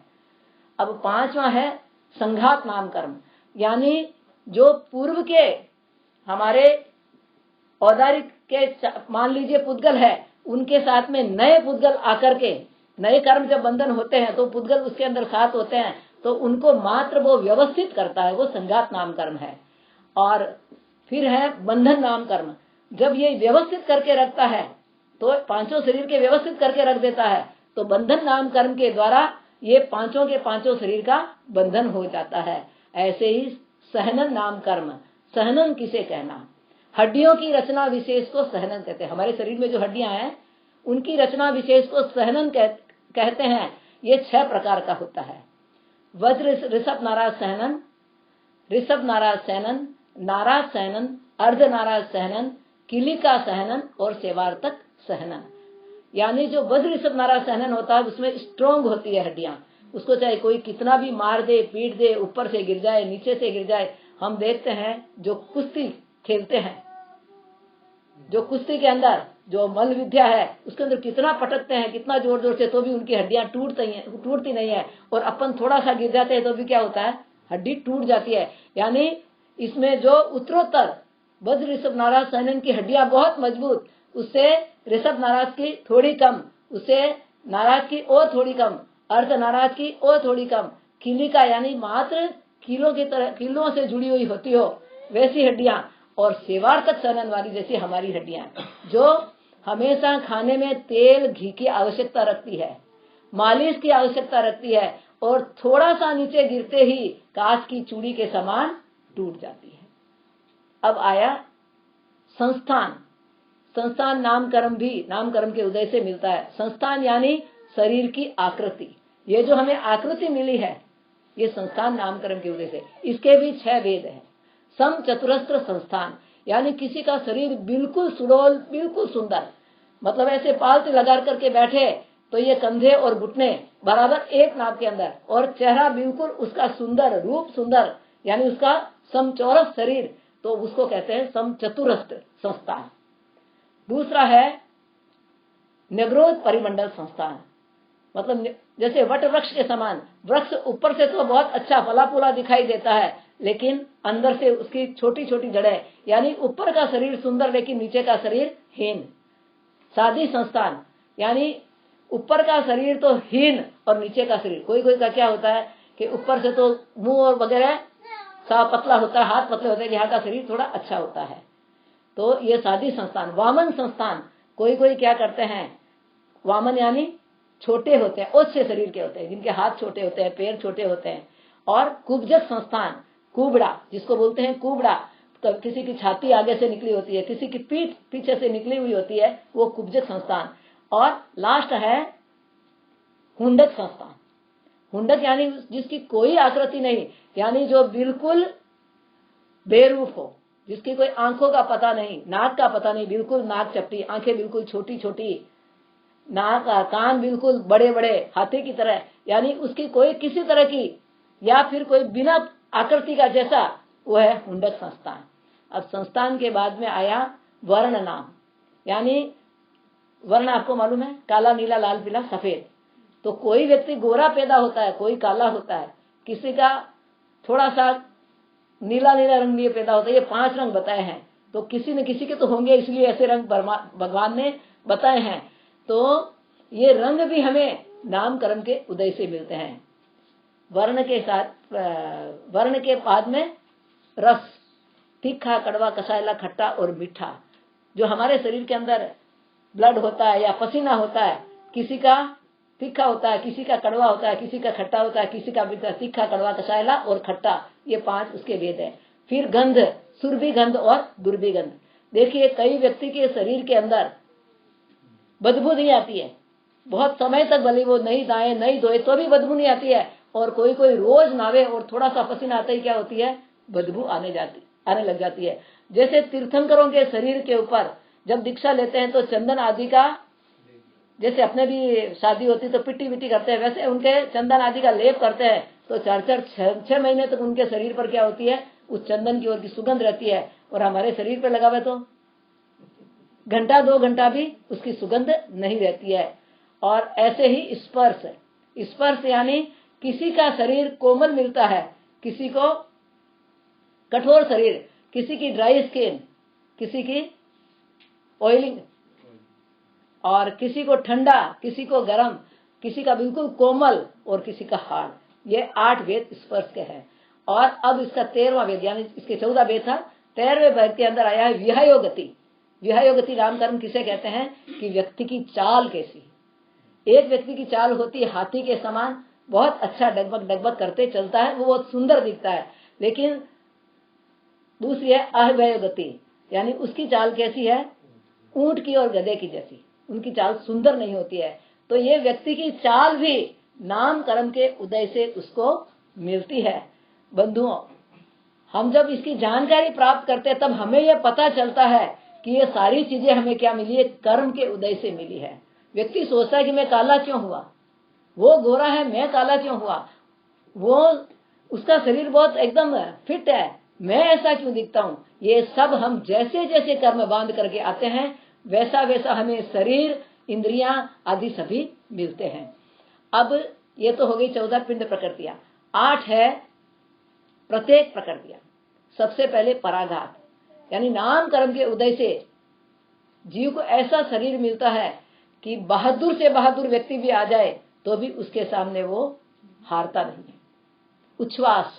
अब 5वां है संघात नाम कर्म, यानी जो पूर्व के हमारे औदारिक के मान लीजिए पुद्गल है, उनके साथ में नए पुद्गल आकर के, नए कर्म जब बंधन होते हैं तो पुद्गल उसके अंदर साथ होते हैं, तो उनको मात्र वो व्यवस्थित करता है, वो संघात नाम कर्म है। और फिर है बंधन नाम कर्म, जब ये व्यवस्थित करके रखता है तो 5 शरीर के व्यवस्थित करके रख देता है, तो बंधन नाम कर्म के द्वारा ये पांचों के पांचों शरीर का बंधन हो जाता है। ऐसे ही सहनन नाम कर्म, सहनन किसे कहना, हड्डियों की रचना विशेष को सहनन कहते हैं। हमारे शरीर में जो हड्डियां हैं उनकी रचना विशेष को सहनन कहते हैं। ये 6 प्रकार का होता है। वज्र ऋषभ नाराज सहनन, ऋषभ नाराज सहनन, नाराज सहनन, अर्ध नाराज सहनन, किलिका सहनन और सेवार्थक सहनन। यानी जो वज्र ऋषभ नाराज सहनन होता है उसमें स्ट्रोंग होती है हड्डियां, उसको चाहे कोई कितना भी मार दे, पीट दे, ऊपर से गिर जाए, नीचे से गिर जाए। हम देखते हैं जो कुश्ती खेलते हैं, जो कुश्ती के अंदर जो मल विद्या है उसके अंदर कितना पटकते हैं, कितना जोर जोर से, तो भी उनकी हड्डियां टूटती नहीं है। और अपन थोड़ा सा गिर जाते हैं तो भी क्या होता है, हड्डी टूट जाती है। यानी इसमें जो उत्तरोत्तर वज्र ऋषभ नाराज सहनन की हड्डियां बहुत मजबूत, उससे ऋषभ नाराज की थोड़ी कम, उससे नाराज की और थोड़ी कम, अर्ध नाराज की और थोड़ी कम, किलिका यानी मात्र कीलों की तरह कीलों से जुड़ी हुई होती हो वैसी हड्डियां, और सेवार्थक सहनन वाली जैसी हमारी हड्डियां जो हमेशा खाने में तेल घी की आवश्यकता रखती है, मालिश की आवश्यकता रखती है, और थोड़ा सा नीचे गिरते ही कांच की चूड़ी के समान टूट जाती है। अब आया संस्थान। संस्थान नामकर्म भी नामकर्म के उदय से मिलता है। संस्थान यानी शरीर की आकृति, ये जो हमें आकृति मिली है ये संस्थान नामकर्म के उदय से। इसके भी 6 भेद है। सम चतुरस्त्र संस्थान यानी किसी का शरीर बिल्कुल सुडौल, बिल्कुल सुंदर, मतलब ऐसे पालते लगा करके बैठे तो ये कंधे और घुटने बराबर एक नाप के अंदर, और चेहरा बिल्कुल उसका सुंदर, रूप सुंदर, यानी उसका समचौरस शरीर, तो उसको कहते हैं समचतुरस्त्र संस्थान। दूसरा है निग्रोध परिमंडल संस्थान, मतलब जैसे वट वृक्ष के समान, वृक्ष ऊपर से तो बहुत अच्छा फला फूला दिखाई देता है लेकिन अंदर से उसकी छोटी छोटी जड़ें, यानी ऊपर का शरीर सुंदर लेकिन नीचे का शरीर हीन। साधी संस्थान यानी ऊपर का शरीर तो हीन और नीचे का शरीर, कोई कोई का क्या होता है कि ऊपर से तो मुंह और वगैरह सा पतला होता है, हाथ पतले होते हैं, यहाँ का शरीर थोड़ा अच्छा होता है, तो ये साधी संस्थान। वामन संस्थान, कोई कोई क्या करते हैं, वामन यानी छोटे होते हैं, ओछे शरीर के होते हैं, जिनके हाथ छोटे होते हैं, पैर छोटे होते हैं। और कुब्जक संस्थान, कुबड़ा जिसको बोलते हैं, कुबड़ा, तो किसी की छाती आगे से निकली होती है, किसी की पीठ पीछे से निकली हुई होती है, वो कुब्जक संस्थान। और लास्ट है हुंडक संस्थान। हुंडक यानी जिसकी कोई आकृति नहीं, यानी जो बिल्कुल बेरूप हो, जिसकी कोई आंखों का पता नहीं, नाक का पता नहीं, बिल्कुल नाक चपटी, आंखें बिल्कुल छोटी छोटी, नाक कान बिल्कुल बड़े बड़े हाथी की तरह, यानी उसकी कोई किसी तरह की या फिर कोई बिना आकृति का जैसा, वो है हुंडक संस्थान। अब संस्थान के बाद में आया वर्ण नाम, यानी वर्ण आपको मालूम है, काला नीला लाल पीला सफेद। तो कोई व्यक्ति गोरा पैदा होता है, कोई काला होता है, किसी का थोड़ा सा नीला नीला रंग लिए पैदा होता है। ये 5 रंग बताए हैं, तो किसी न किसी के तो होंगे, इसलिए ऐसे रंग भगवान ने बताए हैं। तो ये रंग भी हमें नाम कर्म के उदय से मिलते हैं। वर्ण के साथ, वर्ण के बाद में रस, तीखा, कड़वा, कसायला, खट्टा और मीठा। जो हमारे शरीर के अंदर ब्लड होता है या पसीना होता है, किसी का तीखा होता है, किसी का कड़वा होता है, किसी का खट्टा होता है, किसी का तीखा, कड़वा, कसायला और खट्टा, ये 5 उसके भेद है। फिर गंध, सुरभि गंध और दुर्भि गंध। देखिए कई व्यक्ति के शरीर के अंदर बदबू नहीं आती है, बहुत समय तक भले वो नहीं दाए नहीं धोए तो भी बदबू नहीं आती है, और कोई कोई रोज नावे और थोड़ा सा पसीना आता ही क्या होती है, बदबू आने लग जाती है। जैसे तीर्थंकरों के शरीर के ऊपर जब दीक्षा लेते हैं तो चंदन आदि का, जैसे अपने भी शादी होती तो पिट्टी विट्टी करते हैं, वैसे उनके चंदन आदि का लेप करते हैं, तो 4-6 महीने तक उनके शरीर पर क्या होती है, उस चंदन की ओर की सुगंध रहती है। और हमारे शरीर पर लगा हुआ तो घंटा 2 घंटा भी उसकी सुगंध नहीं रहती है। और ऐसे ही स्पर्श, स्पर्श यानी किसी का शरीर कोमल मिलता है, किसी को कठोर शरीर, किसी की ड्राई स्किन, किसी की ऑयलिंग, और किसी को ठंडा, किसी को गर्म, किसी का बिल्कुल कोमल और किसी का हार्ड। ये 8 वेद स्पर्श के हैं। और अब इसका 13वां वेद, यानी इसके 14 वेद था, 13वें वेद के अंदर आया है विहयोगति। विहयोगति नामकरण किसे कहते हैं कि व्यक्ति की चाल कैसी। एक व्यक्ति की चाल होती है हाथी के समान, बहुत अच्छा डगमग डगमग करते चलता है, वो बहुत सुंदर दिखता है। लेकिन दूसरी है अव्यय गति, यानी उसकी चाल कैसी है, ऊंट की और गधे की जैसी, उनकी चाल सुंदर नहीं होती है। तो ये व्यक्ति की चाल भी नाम कर्म के उदय से उसको मिलती है। बंधुओं, हम जब इसकी जानकारी प्राप्त करते हैं तब हमें यह पता चलता है कि ये सारी चीजें हमें क्या मिली है, कर्म के उदय से मिली है। व्यक्ति सोचता है कि मैं काला क्यों हुआ, वो गोरा है मैं काला क्यों हुआ, वो उसका शरीर बहुत एकदम फिट है मैं ऐसा क्यों दिखता हूँ। ये सब हम जैसे जैसे कर्म बांध करके आते हैं वैसा वैसा हमें शरीर, इंद्रियां आदि सभी मिलते हैं। अब ये तो हो गई 14 पिंड प्रकृतियां। 8 है प्रत्येक प्रकृतियां। सबसे पहले पराघात, यानी नाम कर्म के उदय से जीव को ऐसा शरीर मिलता है कि बहादुर से बहादुर व्यक्ति भी आ जाए तो भी उसके सामने वो हारता नहीं है। उच्छ्वास,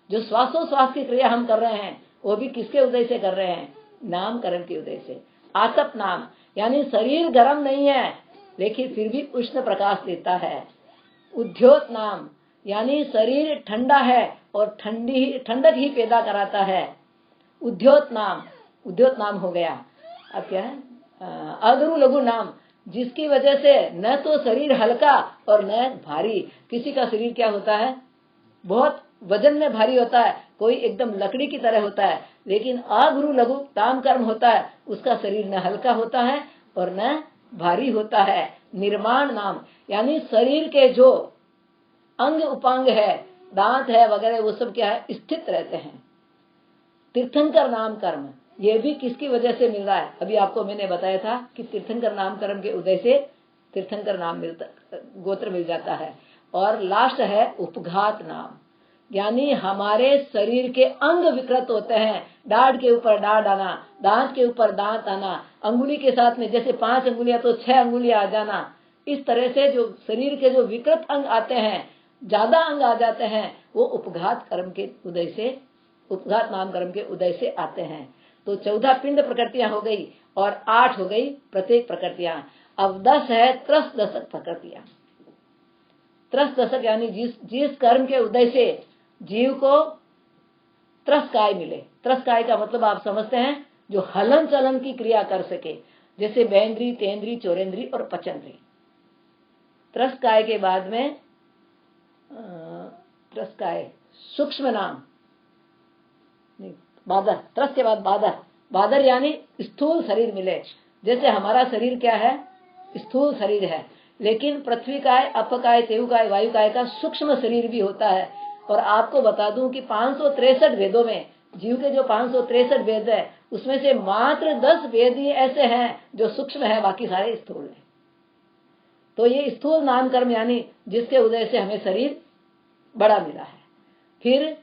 जो श्वासोश्वास की क्रिया हम कर रहे हैं वो भी किसके उदय से कर रहे हैं, नाम कर्म के उदय से। आतप नाम, यानी शरीर गर्म नहीं है लेकिन फिर भी उष्ण प्रकाश देता है। उद्योत नाम, यानी शरीर ठंडा है और ठंडक ही पैदा कराता है। उद्योत नाम हो गया। अब क्या है, अगरु लघु नाम, जिसकी वजह से न तो शरीर हल्का और न भारी। किसी का शरीर क्या होता है, बहुत वजन में भारी होता है, कोई एकदम लकड़ी की तरह होता है। लेकिन अगुरु लघु ताम कर्म होता है, उसका शरीर न हल्का होता है और न भारी होता है। निर्माण नाम, यानी शरीर के जो अंग उपांग है, दांत है वगैरह, वो सब क्या है, स्थित रहते हैं। तीर्थंकर नाम कर्म, ये भी किसकी वजह से मिल रहा है, अभी आपको मैंने बताया था कि तीर्थंकर नाम कर्म के उदय से तीर्थंकर नाम मिलता, गोत्र मिल जाता है। और लास्ट है उपघात नाम, यानी हमारे शरीर के अंग विकृत होते हैं। दाढ़ के ऊपर दाढ़ आना, दांत के ऊपर दांत आना, अंगुली के साथ में जैसे 5 अंगुलियां तो 6 अंगुलियां आ जाना, इस तरह से जो शरीर के जो विकृत अंग आते हैं, ज्यादा अंग आ जाते हैं, वो उपघात कर्म के उदय से, उपघात नाम कर्म के उदय से आते हैं। तो 14 पिंड प्रकृतियां हो गई और 8 हो गई प्रत्येक प्रकृतियां। अब 10 है त्रस दशक प्रकृतियां। त्रस दशक यानी जिस कर्म के उदय से जीव को त्रस काय मिले। त्रस काय का मतलब आप समझते हैं, जो हलन चलन की क्रिया कर सके, जैसे बेंद्री, तेंद्री, चोरेंद्री और पचंद्री। त्रस काय के बाद में त्रस काय सूक्ष्म नाम बादर, त्रस के बाद बादर। बादर यानी स्थूल शरीर मिले। जैसे हमारा शरीर क्या है, स्थूल शरीर है, लेकिन पृथ्वी काय, अप काय, तेयु काय, वायु काय का सूक्ष्म शरीर भी होता है। और आपको बता दूं कि 563 वेदों में, जीव के जो 563 वेद है उसमें से मात्र 10 वेद ही ऐसे हैं जो सूक्ष्म है, बाकी सारे स्थूल है। तो ये स्थूल नाम कर्म यानी जिसके उदय से हमें शरीर बड़ा मिला है। फिर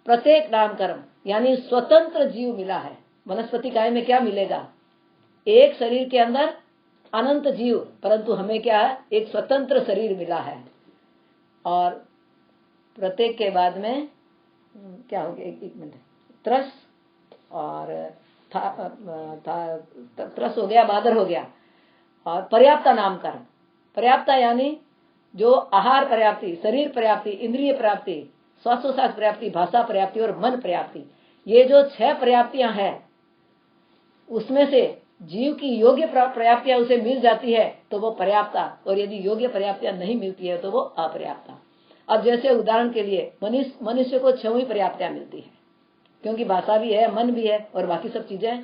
प्रत्येक नाम कर्म यानी स्वतंत्र जीव मिला है। वनस्पति काय में क्या मिलेगा, एक शरीर के अंदर अनंत जीव, परंतु हमें क्या है, एक स्वतंत्र शरीर मिला है। और प्रत्येक के बाद में क्या हो गया, एक मिनट, त्रस और त्रस हो गया, बादर हो गया। और पर्याप्ता नाम कर्म, पर्याप्ता यानी जो आहार पर्याप्ति, शरीर पर्याप्ति, इंद्रिय पर्याप्ति, श्वासोश्वास पर्याप्ति, भाषा पर्याप्ति और मन पर्याप्ति, ये जो 6 पर्याप्तियां हैं उसमें से जीव की योग्य पर्याप्तियां उसे मिल जाती है तो वो पर्याप्ता, और यदि योग्य पर्याप्तियां नहीं मिलती है तो वो अपर्याप्ता। अब जैसे उदाहरण के लिए मनुष्य को 6 ही पर्याप्तियां मिलती है, क्योंकि भाषा भी है, मन भी है और बाकी सब चीजें,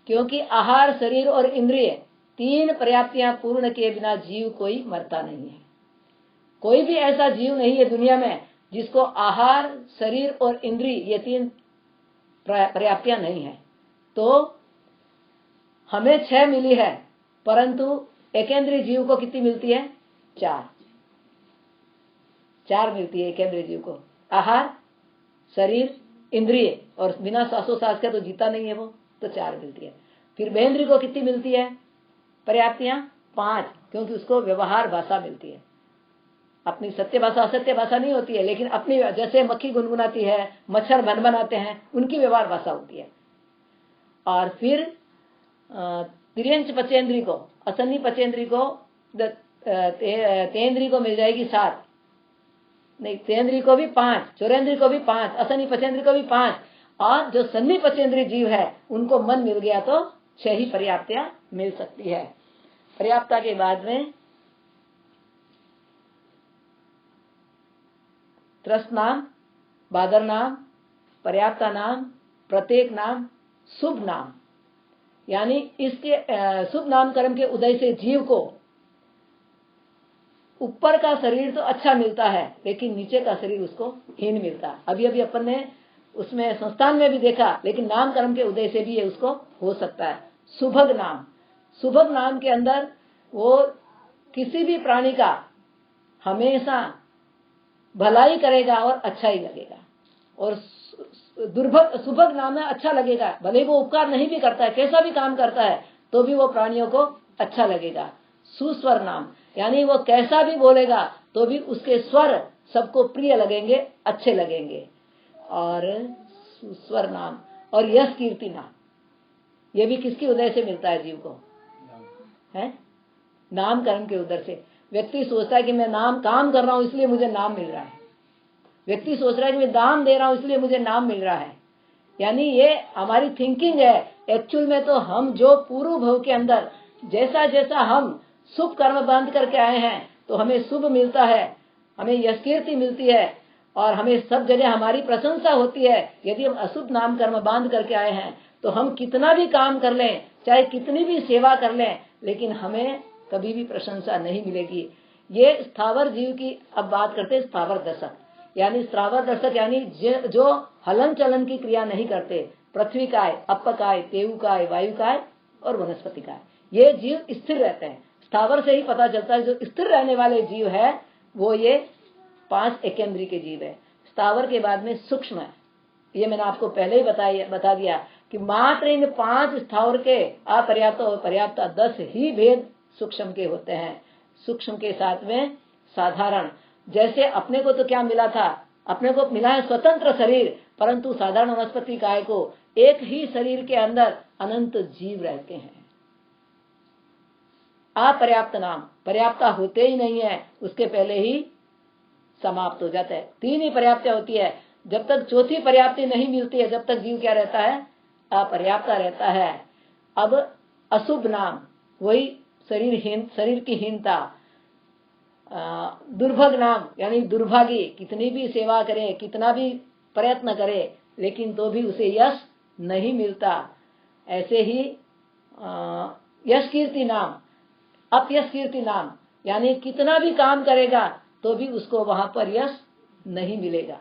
क्योंकि आहार, शरीर और इंद्रिय 3 पर्याप्तियां पूर्ण किए बिना जीव कोई मरता नहीं है। कोई भी ऐसा जीव नहीं है दुनिया में जिसको आहार, शरीर और इंद्रिय ये 3 पर्याप्तियां नहीं है। तो हमें 6 मिली है, परंतु एकेंद्रीय जीव को कितनी मिलती है, 4 मिलती है एकेंद्रीय जीव को। आहार, शरीर, इंद्रिय और बिना श्वासोश्वास के तो जीता नहीं है वो, तो 4 मिलती है। फिर बेंद्री को कितनी मिलती है पर्याप्तियां, 5, क्योंकि उसको व्यवहार भाषा मिलती है। अपनी सत्य भाषा असत्य भाषा नहीं होती है, लेकिन अपनी, जैसे मक्खी गुनगुनाती है, मच्छर भनभनाते हैं, उनकी व्यवहार भाषा होती है। और फिर तिर्यंच पचेंद्री को, असन्नी पचेंद्री को, तेंद्री को मिल जाएगी 7, नहीं, त्रियंद्री को भी 5, चौरेंद्री को भी 5, असनी पचेंद्री को भी 5, और जो सन्नी पचेंद्री जीव है उनको मन मिल गया तो 6 ही पर्याप्तियां मिल सकती है। पर्याप्ता के बाद में त्रस्त नाम, बादर नाम, पर्याप्ता नाम, प्रत्येक नाम, शुभ नाम। यानी इसके शुभ नामकरण के उदय से जीव को ऊपर का शरीर तो अच्छा मिलता है, लेकिन नीचे का शरीर उसको हीन मिलता है। अभी अभी अपन ने उसमें संस्थान में भी देखा, लेकिन नामकरण के उदय से भी ये उसको हो सकता है। सुभग नाम, सुभग नाम के अंदर वो किसी भी प्राणी का हमेशा भलाई करेगा और अच्छा ही लगेगा, और दुर्भग सुभग नाम में अच्छा लगेगा, भले वो उपकार नहीं भी करता है, कैसा भी काम करता है तो भी वो प्राणियों को अच्छा लगेगा। सुस्वर नाम, यानी वो कैसा भी बोलेगा तो भी उसके स्वर सबको प्रिय लगेंगे, अच्छे लगेंगे। और सुस्वर नाम और यश कीर्ति नाम, ये भी किसकी उदय से मिलता है जीव को, है नामकरण के उदय से। व्यक्ति सोचता है कि मैं नाम काम कर रहा हूं इसलिए मुझे नाम मिल रहा है, व्यक्ति सोच रहा है कि मैं दान दे रहा हूं इसलिए मुझे नाम मिल रहा है। यानी ये हमारी थिंकिंग है। एक्चुअल में तो हम जो पूर्व भव के अंदर जैसा जैसा हम शुभ कर्म बांध करके आए हैं तो हमें शुभ मिलता है, हमें यश कीर्ति मिलती है, और हमें सब जगह हमारी प्रशंसा होती है। यदि हम अशुभ नाम कर्म बांध करके आए हैं तो हम कितना भी काम कर लें, चाहे कितनी भी सेवा कर लें, लेकिन हमें कभी भी प्रशंसा नहीं मिलेगी। ये स्थावर जीव की अब बात करते हैं, स्थावर दशक। यानी स्थावर दशक यानी जो हलन चलन की क्रिया नहीं करते, पृथ्वी काय, अप काय, तेऊ काय, वायु काय और वनस्पति काय, ये जीव स्थिर रहते हैं। स्थावर से ही पता चलता है जो स्थिर रहने वाले जीव है वो ये 5 एकेंद्री के जीव है। स्थावर के बाद में सूक्ष्म है, ये मैंने आपको पहले ही बता दिया कि मात्र इन 5 स्थावर के अपर्याप्त और पर्याप्त 10 ही भेद सूक्ष्म के होते हैं। सूक्ष्म के साथ में साधारण, जैसे अपने को तो क्या मिला था, अपने को मिला है स्वतंत्र शरीर, परंतु साधारण वनस्पति काय को एक ही शरीर के अंदर अनंत जीव रहते हैं। अपर्याप्त नाम, पर्याप्ता होते ही नहीं है, उसके पहले ही समाप्त हो जाता है। 3 ही पर्याप्त होती है, जब तक चौथी पर्याप्ति नहीं मिलती है जब तक जीव क्या रहता है, अपर्याप्ता रहता है। अब अशुभ नाम, वही शरीर की हीनता। दुर्भग नाम यानी दुर्भागी, कितनी भी सेवा करे, कितना भी प्रयत्न करे, लेकिन तो भी उसे यश नहीं मिलता। ऐसे ही यश कीर्ति नाम, अपयश कीर्ति नाम, यानी कितना भी काम करेगा तो भी उसको वहां पर यश नहीं मिलेगा,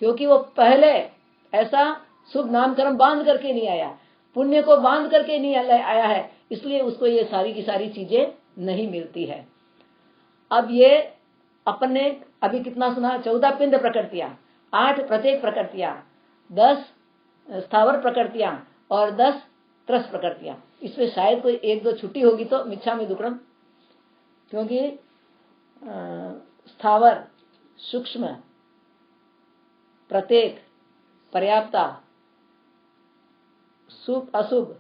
क्योंकि वो पहले ऐसा शुभ नामकरण बांध करके नहीं आया, पुण्य को बांध करके नहीं आया है, इसलिए उसको ये सारी की सारी चीजें नहीं मिलती है। अब ये अपन ने अभी कितना सुना, 14 पिंड प्रकृतियां, 8 प्रत्येक प्रकृतियां, 10 स्थावर प्रकृतियां और 10 त्रस प्रकृतियां। इसमें शायद कोई 1-2 छुट्टी होगी तो मिच्छामि दुक्कडम, क्योंकि स्थावर, सूक्ष्म, प्रत्येक, पर्याप्ता, शुभ अशुभ,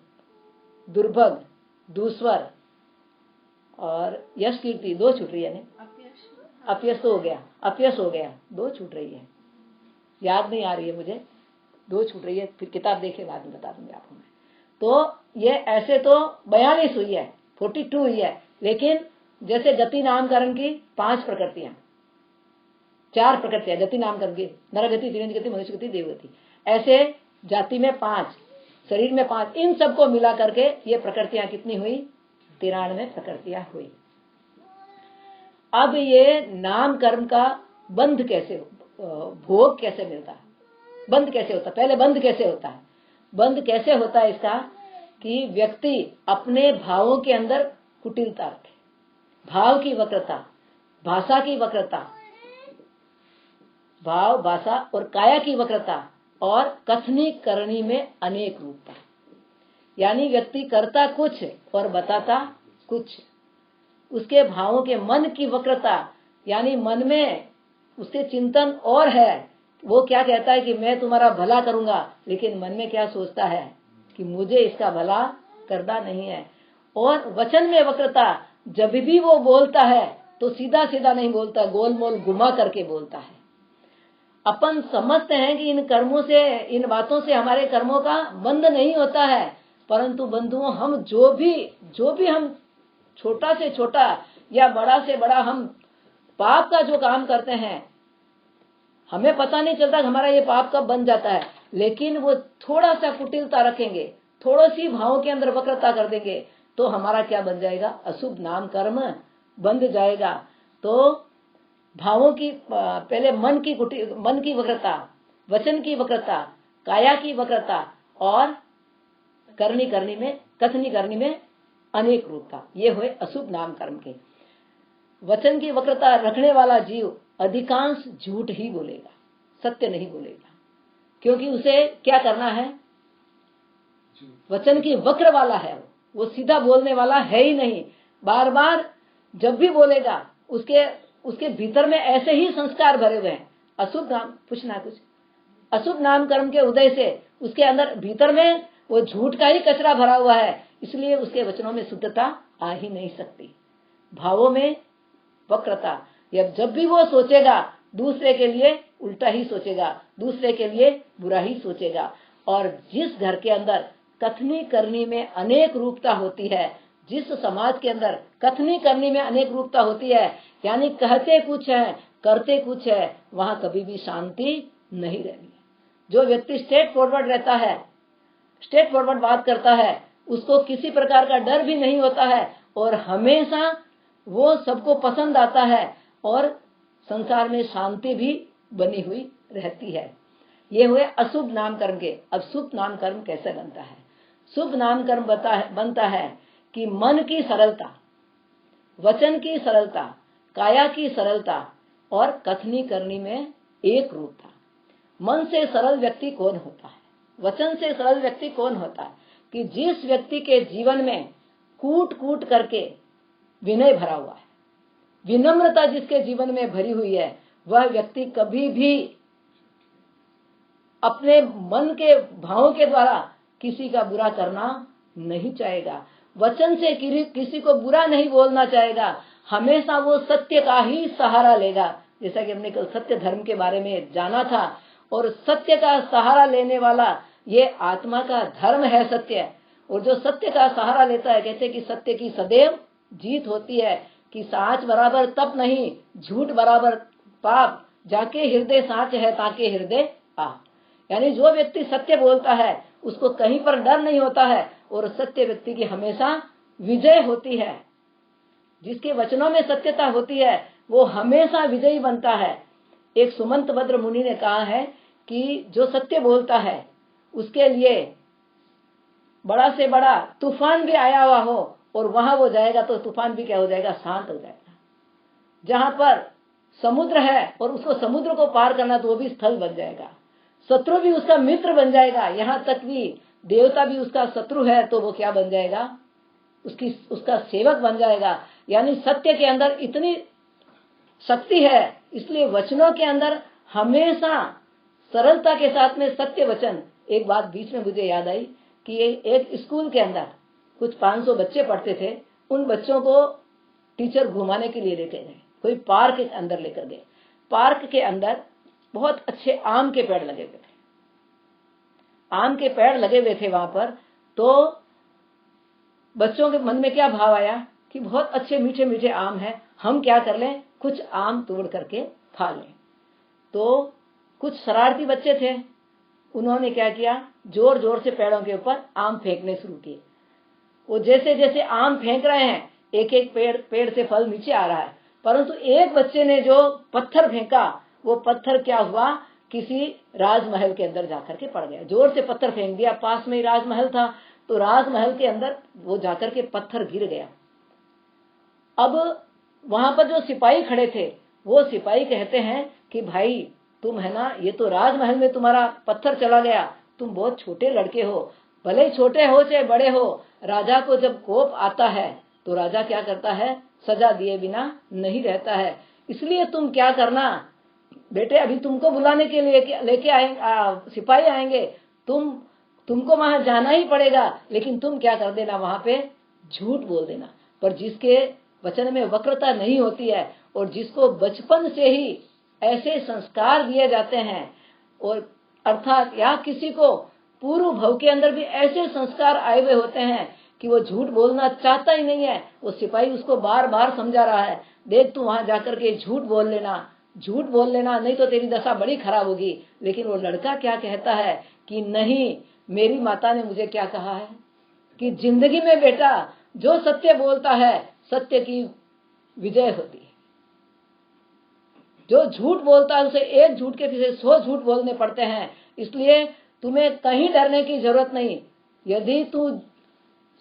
दुर्भग, दूस्वर और यश कीर्ति 2 छूट रही है। अपयश तो हो गया, अपयश हो गया, 2 छूट रही है, याद नहीं आ रही है मुझे, 2 छूट रही है, फिर किताब देखे बाद में बता दूंगी आपको मैं। तो ये ऐसे तो 42 हुई है, 42 हुई है, लेकिन जैसे गति नामकरण की 5 प्रकृतियां, 4 प्रकृतियां गति नामकरण की, नरगति, दिव्य गति, मनुष्य गति, देवगति, ऐसे जाति में 5, शरीर में 5, इन सबको मिला करके ये प्रकृतियां कितनी हुई, 93 प्रकृतियां हुई। अब ये नाम कर्म का बंध कैसे, भोग कैसे मिलता है, बंध कैसे होता है, पहले बंध कैसे होता है, बंध कैसे होता है इसका, कि व्यक्ति अपने भावों के अंदर कुटिलता रखे, भाव की वक्रता, भाषा की वक्रता, भाव, भाषा और काया की वक्रता, और कथनी करनी में अनेक रूपता। यानी व्यक्ति करता कुछ और बताता कुछ, उसके भावों के मन की वक्रता, यानी मन में उसके चिंतन और है, वो क्या कहता है कि मैं तुम्हारा भला करूंगा, लेकिन मन में क्या सोचता है कि मुझे इसका भला करना नहीं है। और वचन में वक्रता, जब भी वो बोलता है तो सीधा सीधा नहीं बोलता, गोल मोल घुमा करके बोलता है। अपन समझते हैं कि इन कर्मों से, इन बातों से हमारे कर्मों का बंध नहीं होता है, परंतु बंधुओं हम जो भी हम छोटा से छोटा या बड़ा से बड़ा हम पाप का जो काम करते हैं, हमें पता नहीं चलता कि हमारा ये पाप कब बन जाता है, लेकिन वो थोड़ा सा कुटिलता रखेंगे, थोड़ी सी भावों के अंदर वक्रता कर देंगे तो हमारा क्या बन जाएगा, अशुभ नाम कर्म बंध जाएगा। तो भावों की, पहले मन की वक्रता, वचन की वक्रता, काया की वक्रता और कथनी करनी में अनेक रूपता, ये हुए अशुभ नाम कर्म के। वचन की वक्रता रखने वाला जीव अधिकांश झूठ ही बोलेगा, सत्य नहीं बोलेगा, क्योंकि उसे क्या करना है, वचन की वक्र वाला है, वो सीधा बोलने वाला है ही नहीं। बार बार जब भी बोलेगा उसके भीतर में ऐसे ही संस्कार भरे हुए हैं, अशुभ नाम, पूछना कुछ, अशुभ नाम कर्म के उदय से उसके अंदर भीतर में वो झूठ का ही कचरा भरा हुआ है, इसलिए उसके वचनों में शुद्धता आ ही नहीं सकती। भावों में वक्रता, जब भी वो सोचेगा दूसरे के लिए उल्टा ही सोचेगा, दूसरे के लिए बुरा ही सोचेगा। और जिस घर के अंदर कथनी करनी में अनेक रूपता होती है, जिस समाज के अंदर कथनी करनी में अनेक रूपता होती है, यानी कहते कुछ है करते कुछ है, वहां कभी भी शांति नहीं रहनी है। जो व्यक्ति स्ट्रेट फॉरवर्ड रहता है, स्ट्रेट फॉरवर्ड बात करता है, उसको किसी प्रकार का डर भी नहीं होता है और हमेशा वो सबको पसंद आता है और संसार में शांति भी बनी हुई रहती है। ये हुए अशुभ नाम कर्म के। अब शुभ नाम कर्म कैसे बनता है? शुभ नाम कर्म बनता है कि मन की सरलता, वचन की सरलता, काया की सरलता और कथनी करनी में एक रूपता। मन से सरल व्यक्ति कौन होता है? वचन से सरल व्यक्ति कौन होता है? कि जिस व्यक्ति के जीवन में कूट कूट करके विनय भरा हुआ है, विनम्रता जिसके जीवन में भरी हुई है, वह व्यक्ति कभी भी अपने मन के भावों के द्वारा किसी का बुरा करना नहीं चाहेगा, वचन से किसी को बुरा नहीं बोलना चाहेगा, हमेशा वो सत्य का ही सहारा लेगा। जैसा कि हमने कल सत्य धर्म के बारे में जाना था, और सत्य का सहारा लेने वाला ये आत्मा का धर्म है सत्य। और जो सत्य का सहारा लेता है, कहते हैं कि सत्य की सदैव जीत होती है, कि साच बराबर तप नहीं, झूठ बराबर पाप, जाके हृदय साच है ताके हृदय आ। यानी जो व्यक्ति सत्य बोलता है उसको कहीं पर डर नहीं होता है, और सत्य व्यक्ति की हमेशा विजय होती है। जिसके वचनों में सत्यता होती है वो हमेशा विजयी बनता है। एक सुमंत भद्र मुनि ने कहा है कि जो सत्य बोलता है उसके लिए बड़ा से बड़ा तूफान भी आया हुआ हो और वहां वो जाएगा तो तूफान भी क्या हो जाएगा, शांत हो जाएगा। जहां पर समुद्र है और उसको समुद्र को पार करना तो वो भी स्थल बन जाएगा, शत्रु भी उसका मित्र बन जाएगा, यहाँ तक भी देवता भी उसका शत्रु है तो वो क्या बन जाएगा, उसका सेवक बन जाएगा। यानी सत्य के अंदर इतनी शक्ति है, इसलिए वचनों के अंदर हमेशा सरलता के साथ में सत्य वचन। एक बात बीच में मुझे याद आई कि एक स्कूल के अंदर कुछ 500 बच्चे पढ़ते थे, उन बच्चों को टीचर घुमाने के लिए लेके गए, कोई पार्क के अंदर लेकर गए। पार्क के अंदर बहुत अच्छे आम के पेड़ लगे हुए थे, आम के पेड़ लगे हुए थे वहां पर। तो बच्चों के मन में क्या भाव आया कि बहुत अच्छे मीठे मीठे आम हैं, हम क्या कर लें, कुछ आम तोड़ करके खा लें। तो कुछ शरारती बच्चे थे, उन्होंने क्या किया, जोर जोर से पेड़ों के ऊपर आम फेंकने शुरू किए। वो जैसे जैसे आम फेंक रहे हैं, एक एक पेड़ से फल नीचे आ रहा है, परंतु एक बच्चे ने जो पत्थर फेंका, वो पत्थर क्या हुआ, किसी राजमहल के अंदर जाकर के पड़ गया। जोर से पत्थर फेंक दिया, पास में ही राजमहल था, तो राजमहल के अंदर वो जाकर के पत्थर गिर गया। अब वहां पर जो सिपाही खड़े थे, वो सिपाही कहते हैं कि भाई तुम है ना, ये तो राजमहल में तुम्हारा पत्थर चला गया, तुम बहुत छोटे लड़के हो, भले ही छोटे हो चाहे बड़े हो, राजा को जब कोप आता है तो राजा क्या करता है, सजा दिए बिना नहीं रहता है। इसलिए तुम क्या करना बेटे, अभी तुमको बुलाने के लिए लेके आएंगे, सिपाही आएंगे, तुमको वहां जाना ही पड़ेगा, लेकिन तुम क्या कर देना, वहां पे झूठ बोल देना। पर जिसके वचन में वक्रता नहीं होती है। और जिसको बचपन से ही ऐसे संस्कार दिए जाते हैं, और अर्थात या किसी को पूर्व भव के अंदर भी ऐसे संस्कार आए हुए होते हैं कि वो झूठ बोलना चाहता ही नहीं है, वो सिपाही उसको बार बार समझा रहा है, देख तू वहां जाकर के झूठ बोल लेना नहीं तो तेरी दशा बड़ी खराब होगी। लेकिन वो लड़का क्या कहता है कि नहीं, मेरी माता ने मुझे क्या कहा है कि जिंदगी में बेटा जो सत्य बोलता है सत्य की विजय होती है, जो झूठ बोलता है उसे एक झूठ के पीछे 100 झूठ बोलने पड़ते हैं। इसलिए तुम्हें कहीं डरने की जरूरत नहीं। यदि तू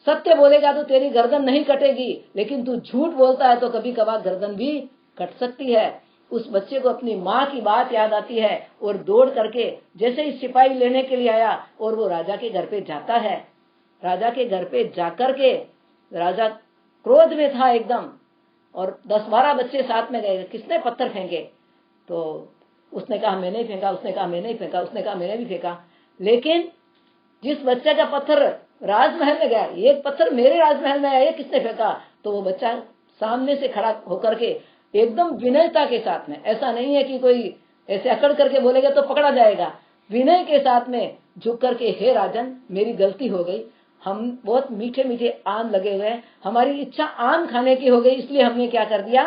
सत्य बोलेगा तो तेरी गर्दन नहीं कटेगी, लेकिन तू झूठ बोलता है तो कभी कभार गर्दन भी कट सकती है। उस बच्चे को अपनी माँ की बात याद आती है और दौड़ करके जैसे ही सिपाही लेने के लिए आया और वो राजा के घर पे जाता है। राजा के घर पे जाकर के राजा क्रोध में था एकदम, और 10-12 बच्चे साथ में गए, किसने पत्थर फेंके? तो उसने कहा मैंने ही फेंका, उसने कहा मैंने ही फेंका, उसने कहा मैंने भी फेंका। लेकिन जिस बच्चे का पत्थर राजमहल में गया, एक पत्थर मेरे राजमहल में आया, ये किसने फेंका? तो वो बच्चा सामने से खड़ा होकर के एकदम विनयता के साथ में, ऐसा नहीं है कि कोई ऐसे अकड़ करके बोलेगा तो पकड़ा जाएगा, विनय के साथ में झुक करके, हे राजन मेरी गलती हो गई, हम बहुत मीठे मीठे आम लगे हुए हैं, हमारी इच्छा आम खाने की हो गई, इसलिए हमने क्या कर दिया,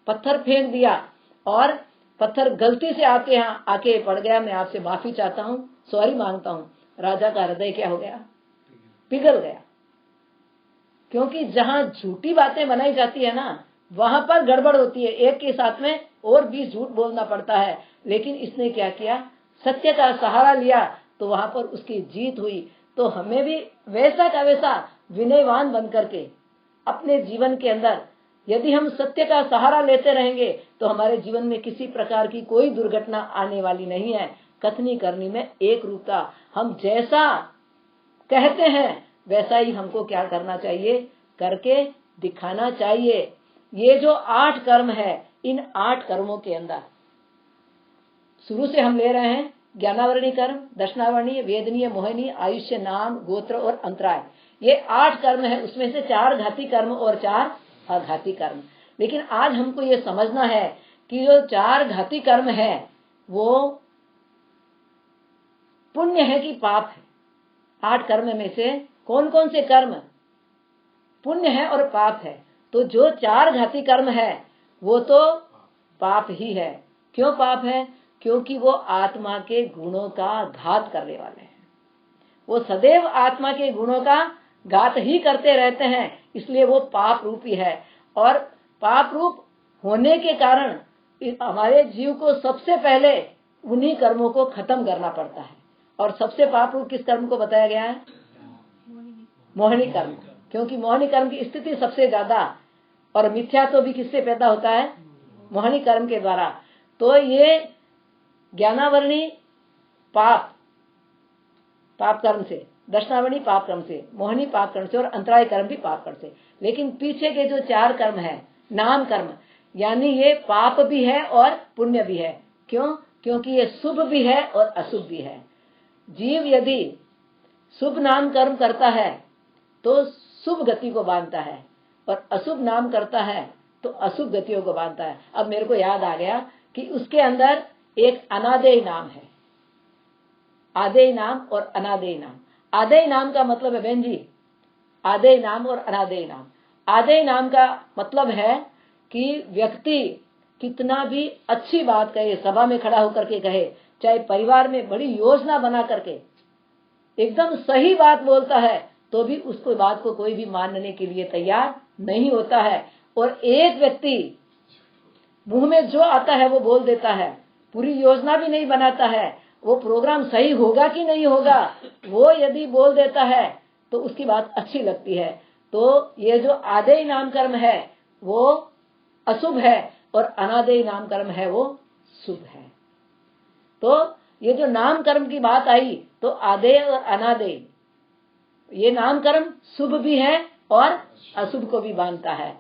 पत्थर फेंक दिया, और पत्थर गलती से आपके यहाँ आके पड़ गया, मैं आपसे माफी चाहता हूँ, सॉरी मांगता हूँ। राजा का हृदय क्या हो गया? पिघल गया। क्योंकि जहाँ झूठी बातें बनाई जाती है ना, वहां पर गड़बड़ होती है, एक के साथ में और 20 झूठ बोलना पड़ता है। लेकिन इसने क्या किया, सत्य का सहारा लिया, तो वहां पर उसकी जीत हुई। तो हमें भी वैसा का वैसा विनयवान बन करके अपने जीवन के अंदर यदि हम सत्य का सहारा लेते रहेंगे तो हमारे जीवन में किसी प्रकार की कोई दुर्घटना आने वाली नहीं है। कथनी करनी में एक रूपता, हम जैसा कहते हैं वैसा ही हमको क्या करना चाहिए, करके दिखाना चाहिए। ये जो 8 कर्म है, इन 8 कर्मों के अंदर शुरू से हम ले रहे हैं ज्ञानावरणी कर्म, दर्शनावरणी, वेदनीय, मोहिनी, आयुष्य, नाम, गोत्र और अंतराय। ये 8 कर्म है, उसमें से 4 घाती कर्म और 4 अघाती कर्म। लेकिन आज हमको ये समझना है कि जो 4 घाती कर्म है वो पुण्य है कि पाप है। 8 कर्म में से कौन कौन से कर्म पुण्य है और पाप है? तो जो 4 घाती कर्म है वो तो पाप ही है। क्यों पाप है? क्योंकि वो आत्मा के गुणों का घात करने वाले हैं। वो सदैव आत्मा के गुणों का घात ही करते रहते हैं, इसलिए वो पाप रूपी है। और पाप रूप होने के कारण हमारे जीव को सबसे पहले उन्हीं कर्मों को खत्म करना पड़ता है। और सबसे पाप रूप किस कर्म को बताया गया है? मोहिनी कर्म। क्योंकि मोहिनी कर्म की स्थिति सबसे ज्यादा, और मिथ्या तो भी किससे पैदा होता है? मोहिनी कर्म के द्वारा। तो ये ज्ञानावरणी पाप कर्म से, दर्शनावरणी पाप कर्म से, मोहिनी पाप कर्म से और अंतराय कर्म भी पाप कर्म से। लेकिन पीछे के जो 4 कर्म है, नाम कर्म, यानी ये पाप भी है और पुण्य भी है। क्यों? क्योंकि ये शुभ भी है और अशुभ भी है। जीव यदि शुभ नाम कर्म करता है तो शुभ गति को बांधता है, और अशुभ नाम करता है तो अशुभ गतियों को बांधता है। अब मेरे को याद आ गया कि उसके अंदर एक अनादेय नाम है, आदेय नाम और अनादेय नाम। आदेय नाम का मतलब है बहन जी, आदेय नाम और अनादेय नाम। आदेय नाम का मतलब है कि व्यक्ति कितना भी अच्छी बात कहे, सभा में खड़ा होकर के कहे, चाहे परिवार में बड़ी योजना बना करके एकदम सही बात बोलता है, तो भी उसको बात को कोई भी मानने के लिए तैयार नहीं होता है। और एक व्यक्ति मुंह में जो आता है वो बोल देता है, पूरी योजना भी नहीं बनाता है, वो प्रोग्राम सही होगा कि नहीं होगा, वो यदि बोल देता है तो उसकी बात अच्छी लगती है। तो ये जो आदेय नाम कर्म है वो अशुभ है, और अनादेय नाम कर्म है वो शुभ है। तो ये जो नाम कर्म की बात आई, तो आदेय और अनादेय, ये नाम कर्म शुभ भी है और अशुभ को भी बांधता है।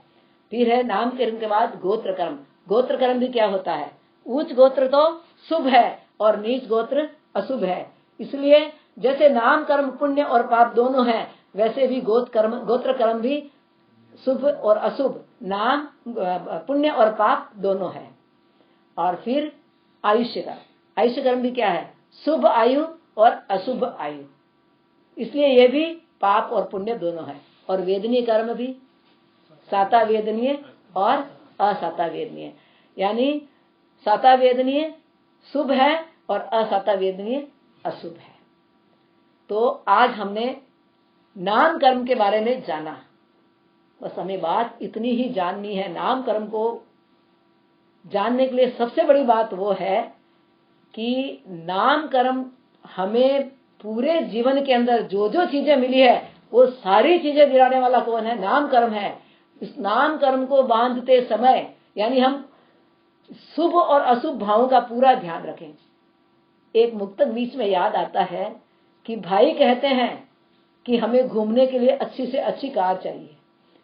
फिर है नाम कर्म के बाद गोत्र कर्म। गोत्र कर्म भी क्या होता है? उच्च गोत्र तो शुभ है और नीच गोत्र अशुभ है। इसलिए जैसे नाम कर्म पुण्य और पाप दोनों हैं, वैसे भी गोत्र कर्म भी शुभ और अशुभ नाम पुण्य और पाप दोनों है। और फिर आयुष्य कर्म, आयुष्य कर्म भी क्या है? शुभ आयु और अशुभ आयु, इसलिए ये भी पाप और पुण्य दोनों है। और वेदनीय कर्म भी साता वेदनीय और असाता वेदनीय, यानी साता वेदनीय शुभ है और असाता वेदनीय अशुभ है। तो आज हमने नाम कर्म के बारे में जाना, बस हमें बात इतनी ही जाननी है। नाम कर्म को जानने के लिए सबसे बड़ी बात वो है कि नाम कर्म हमें पूरे जीवन के अंदर जो जो चीजें मिली है वो सारी चीजें दिलाने वाला कौन है? नाम कर्म है। इस नाम कर्म को बांधते समय यानी हम शुभ और अशुभ भावों का पूरा ध्यान रखें। एक मुक्तक बीच में याद आता है कि भाई कहते हैं कि हमें घूमने के लिए अच्छी से अच्छी कार चाहिए,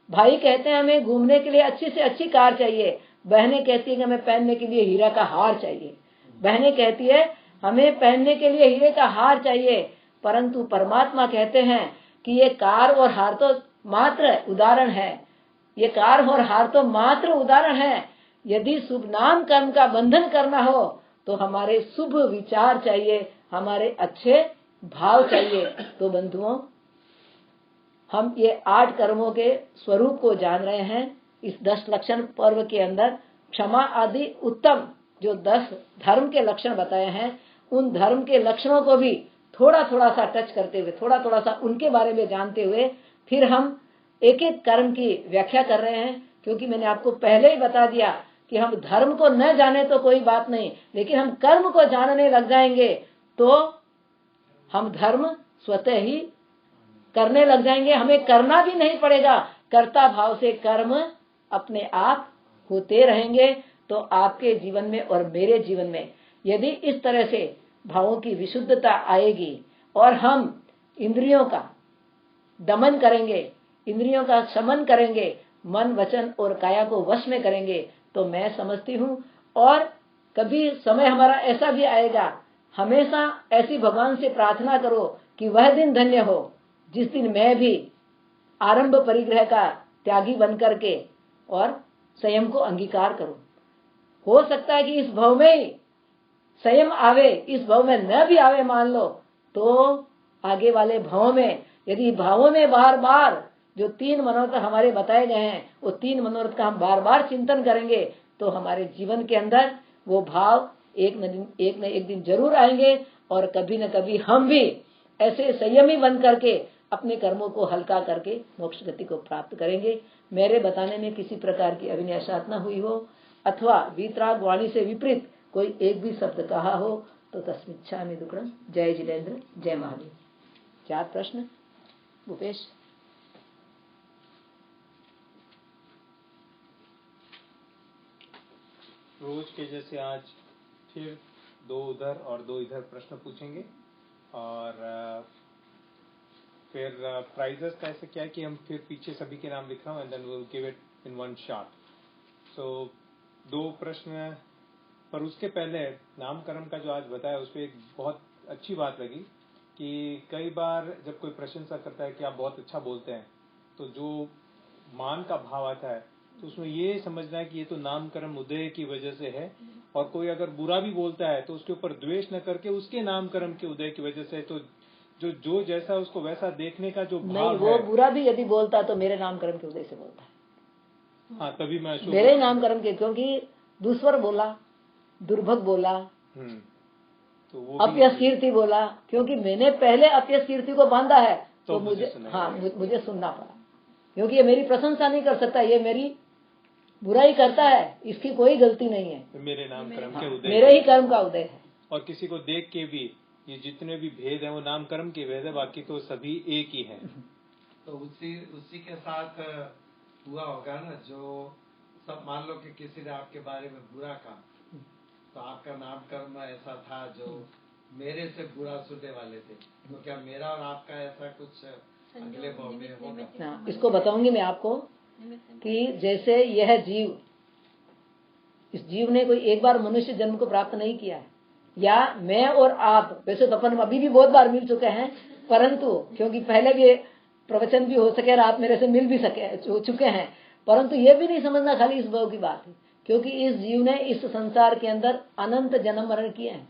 भाई कहते हैं हमें घूमने के लिए अच्छी से अच्छी कार चाहिए, बहनें कहती है कि हमें पहनने के लिए हीरा का हार चाहिए, बहनें कहती है हमें पहनने के लिए हीरे का हार चाहिए। परंतु परमात्मा कहते हैं कि ये कार और हार तो मात्र उदाहरण है, ये कार और हार तो मात्र उदाहरण है। यदि शुभ नाम कर्म का बंधन करना हो तो हमारे शुभ विचार चाहिए, हमारे अच्छे भाव चाहिए। तो बंधुओं, हम ये 8 कर्मों के स्वरूप को जान रहे हैं। इस 10 लक्षण पर्व के अंदर क्षमा आदि उत्तम जो 10 धर्म के लक्षण बताए हैं, उन धर्म के लक्षणों को भी थोड़ा थोड़ा सा टच करते हुए, थोड़ा थोड़ा सा उनके बारे में जानते हुए फिर हम एक एक कर्म की व्याख्या कर रहे हैं। क्योंकि मैंने आपको पहले ही बता दिया कि हम धर्म को न जाने तो कोई बात नहीं, लेकिन हम कर्म को जानने लग जाएंगे तो हम धर्म स्वतः ही करने लग जाएंगे, हमें करना भी नहीं पड़ेगा। कर्ता भाव से कर्म अपने आप होते रहेंगे। तो आपके जीवन में और मेरे जीवन में यदि इस तरह से भावों की विशुद्धता आएगी और हम इंद्रियों का दमन करेंगे, इंद्रियों का शमन करेंगे, मन वचन और काया को वश में करेंगे, तो मैं समझती हूँ और कभी समय हमारा ऐसा भी आएगा, हमेशा ऐसी भगवान से प्रार्थना करो कि वह दिन धन्य हो जिस दिन मैं भी आरंभ परिग्रह का त्यागी बन करके और संयम को अंगीकार करूं। हो सकता है कि इस भव में ही संयम आवे, इस भव में न भी आवे मान लो, तो आगे वाले भावों में, यदि भावों में बार बार जो 3 मनोरथ हमारे बताए गए हैं वो 3 मनोरथ का हम बार बार चिंतन करेंगे तो हमारे जीवन के अंदर वो भाव एक न एक दिन जरूर आएंगे और कभी न कभी हम भी ऐसे संयमी बन करके अपने कर्मों को हल्का करके मोक्ष गति को प्राप्त करेंगे। मेरे बताने में किसी प्रकार की अभिनयशात न हुई हो अथवा वीतराग वाणी से विपरीत कोई एक भी शब्द कहा हो तो तस्मिच्छामि दुक्कडम। जय जितेंद्र, जय महादेव। 4 प्रश्न भूपेश। रोज के जैसे आज फिर 2 उधर और 2 इधर प्रश्न पूछेंगे और फिर प्राइजेस का ऐसे क्या है कि हम फिर पीछे सभी के नाम लिख रहा हूँ and then we will give it in one shot. So 2 प्रश्न, पर उसके पहले नामकरण का जो आज बताया उसमें एक बहुत अच्छी बात लगी कि कई बार जब कोई प्रशंसा करता है कि आप बहुत अच्छा बोलते हैं तो जो मान का भाव आता है तो उसमें ये समझना है कि ये तो नामकरण उदय की वजह से है, और कोई अगर बुरा भी बोलता है तो उसके ऊपर द्वेष न करके उसके नामकरण के उदय की वजह से, तो जो जैसा उसको वैसा देखने का जो भाव नहीं, वो बुरा भी यदि बोलता तो मेरे नामकरण के उदय से बोलता है। हाँ, तभी मैं मेरे नामकरण के, क्योंकि दुस्वर बोला, दुर्भग बोला, तो वो अपयश कीर्ति बोला, क्योंकि मैंने पहले अपयश कीर्ति को बांधा है तो मुझे मुझे सुनना पड़ा, क्योंकि ये मेरी प्रशंसा नहीं कर सकता, ये मेरी बुराई करता है, इसकी कोई गलती नहीं है। मेरे नाम कर्म के उदय, मेरे ही कर्म का उदय है। और किसी को देख के भी ये जितने भी भेद हैं वो नाम कर्म के भेद है, बाकी तो सभी एक ही हैं। तो उसी के साथ हुआ होगा ना, जो सब मान लो कि किसी ने आपके बारे में बुरा कहा तो आपका नाम कर्म ऐसा था जो मेरे से बुरा सुनने वाले थे, तो क्या मेरा और आपका ऐसा कुछ अगले भाव में होगा? इसको बताऊंगी मैं आपको कि जैसे यह जीव, इस जीव ने कोई एक बार मनुष्य जन्म को प्राप्त नहीं किया है, या मैं और आप, वैसे तो अपन अभी भी बहुत बार मिल चुके हैं, परंतु क्योंकि पहले भी प्रवचन भी हो सके और आप मेरे से मिल भी चुके हैं, परंतु ये भी नहीं समझना खाली इस भाव की बात है, क्योंकि इस जीव ने इस संसार के अंदर अनंत जन्म मरण किए हैं।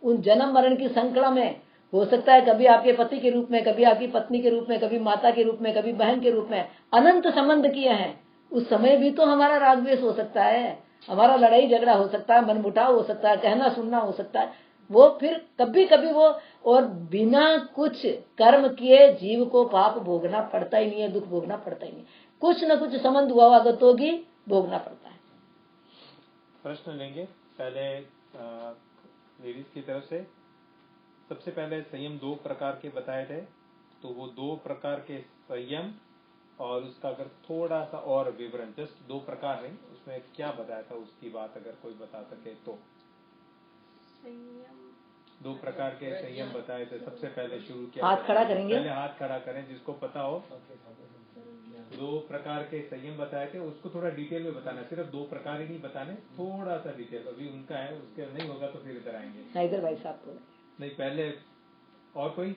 उन जन्म मरण की श्रृंखला में हो सकता है कभी आपके पति के रूप में, कभी आपकी पत्नी के रूप में, कभी माता के रूप में, कभी बहन के रूप में अनंत संबंध किए हैं। उस समय भी तो हमारा राग द्वेष हो सकता है, हमारा लड़ाई झगड़ा हो सकता है, मनमुटाव हो सकता है, कहना सुनना हो सकता है। वो फिर कभी कभी वो, और बिना कुछ कर्म किए जीव को पाप भोगना पड़ता ही नहीं है, दुख भोगना पड़ता ही नहीं, कुछ न कुछ संबंध हुआ आदत होगी, भोगना पड़ता है। प्रश्न लेंगे पहले लेडीज की तरफ से। सबसे पहले संयम 2 प्रकार के बताए थे, तो वो 2 प्रकार के संयम और उसका अगर थोड़ा सा और विवरण, जस्ट 2 प्रकार नहीं, उसमें क्या बताया था उसकी बात अगर कोई बता सके तो। संयम 2 प्रकार के संयम बताए थे, सबसे पहले शुरू किया। हाथ खड़ा करेंगे, पहले हाथ खड़ा करें जिसको पता हो। 2 प्रकार के संयम बताए थे, उसको थोड़ा डिटेल में बताना, सिर्फ 2 प्रकार ही नहीं बताने, थोड़ा सा डिटेल। अभी उनका है, उसके नहीं होगा तो फिर इधर आएंगे। इधर भाई साहब को नहीं, पहले और कोई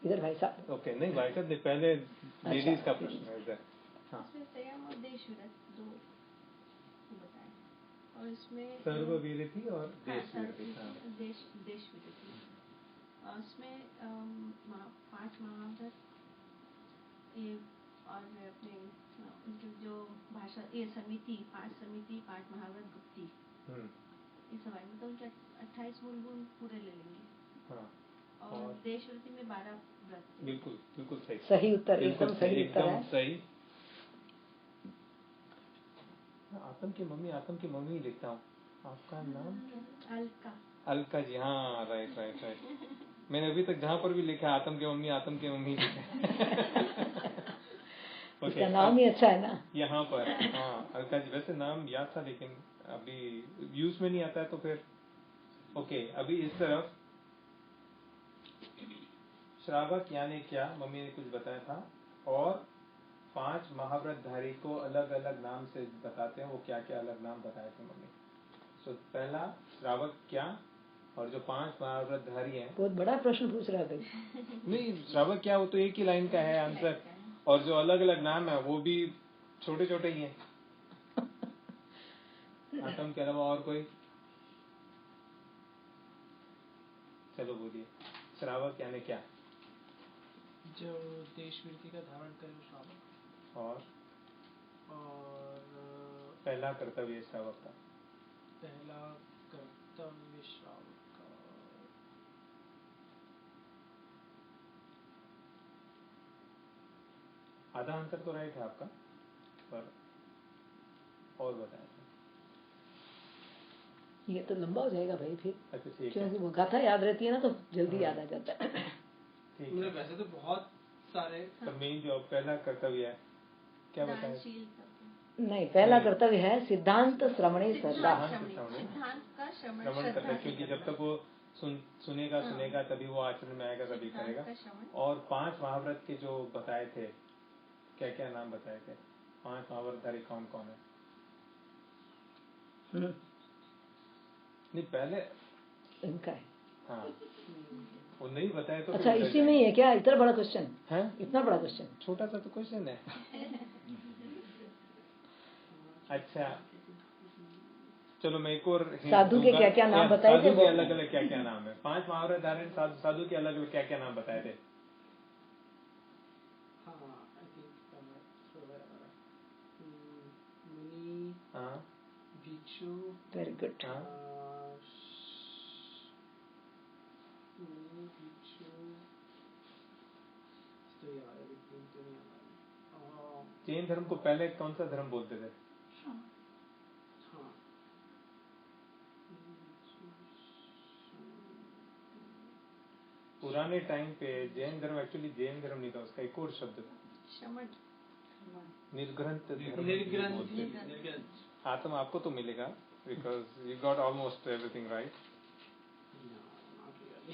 इधर भाई साहब। ओके, नहीं भाई साहब, पहले लेडीज का प्रश्न है इधर। हाँ, इसमें संयम और देश विरत 2 बताए, और इसमें सर्ववीरति और हाँ, देशवीरति। हाँ, देश विरति। और उसमें 5 महाव्रत ये, और अपने उनके जो भाषा ये समिति 5 महाव्रत गुप्ती, ये सब आएंगे तो उनके 28 मूल गुण पूरे ले लेंगे। हाँ, और देश वृत्ति में 12 व्रत। बिल्कुल बिल्कुल सही, सही उत्तर, बिल्कुल एकदम सही उत्तर है। सही। आतम की मम्मी लिखता हूँ। आपका नाम अलका जी। हाँ, राइट। मैंने अभी तक जहाँ पर भी लिखा आतम की मम्मी लिखा। उसका नाम ही अच्छा है ना यहाँ पर। हाँ, अलका जी, वैसे नाम याद था लेकिन अभी यूज में नहीं आता है तो फिर ओके। अभी इस तरफ श्रावक यानी क्या, मम्मी ने कुछ बताया था, और 5 महाव्रतधारी को अलग अलग नाम से बताते हैं, वो क्या क्या अलग नाम बताए थे मम्मी। तो पहला श्रावक क्या, और जो 5 महाव्रतधारी हैं। बहुत बड़ा प्रश्न पूछ रहा है भाई। नहीं, श्रावक क्या, वो तो एक ही लाइन का है आंसर, और जो अलग अलग नाम है वो भी छोटे छोटे ही हैं। आतम के अलावा और कोई, चलो बोलिए। श्रावक यानी क्या? जो देश वृत्ति का धारण करे श्रावक। और पहला कर्तव्य श्रावक का, आधा आंसर तो राइट है आपका, पर और बताया था। ये तो लंबा हो जाएगा भाई फिर। अच्छा, ठीक है। क्योंकि वो गाथा याद रहती है ना, तो जल्दी याद आ जाता है। ठीक है। वैसे तो बहुत सारे। तो मेन जो पहला कर्तव्य है क्या बताया? नहीं, पहला कर्तव्य है सिद्धांत श्रवणे श्रद्धा। श्रवण करना, क्योंकि जब तक वो सुनेगा तभी वो आचरण में आएगा, तभी करेगा। और 5 महाव्रत के जो बताए थे, क्या क्या नाम बताए थे? 5 महाव्रतधारी कौन कौन है? नहीं, पहले इनका है। हाँ, वो नहीं बताए तो। अच्छा, इसी में ही है क्या? इतना बड़ा क्वेश्चन है? इतना बड़ा क्वेश्चन? छोटा सा तो क्वेश्चन है। अच्छा, चलो मैं एक और साधु के क्या क्या नाम बताए थे? साधु के अलग अलग क्या क्या नाम है? 5 महाव्रतधारी साधु के अलग अलग क्या क्या नाम बताए थे? मुनि, भिक्षु, वेरी गुड। जैन धर्म को पहले कौन सा धर्म बोलते थे? पुराने टाइम पे जैन धर्म, एक्चुअली जैन धर्म नहीं था, उसका एक और शब्द था, निर्ग्रंथ धर्म बोलते थे। आत्मा आपको तो मिलेगा, because you got almost everything right.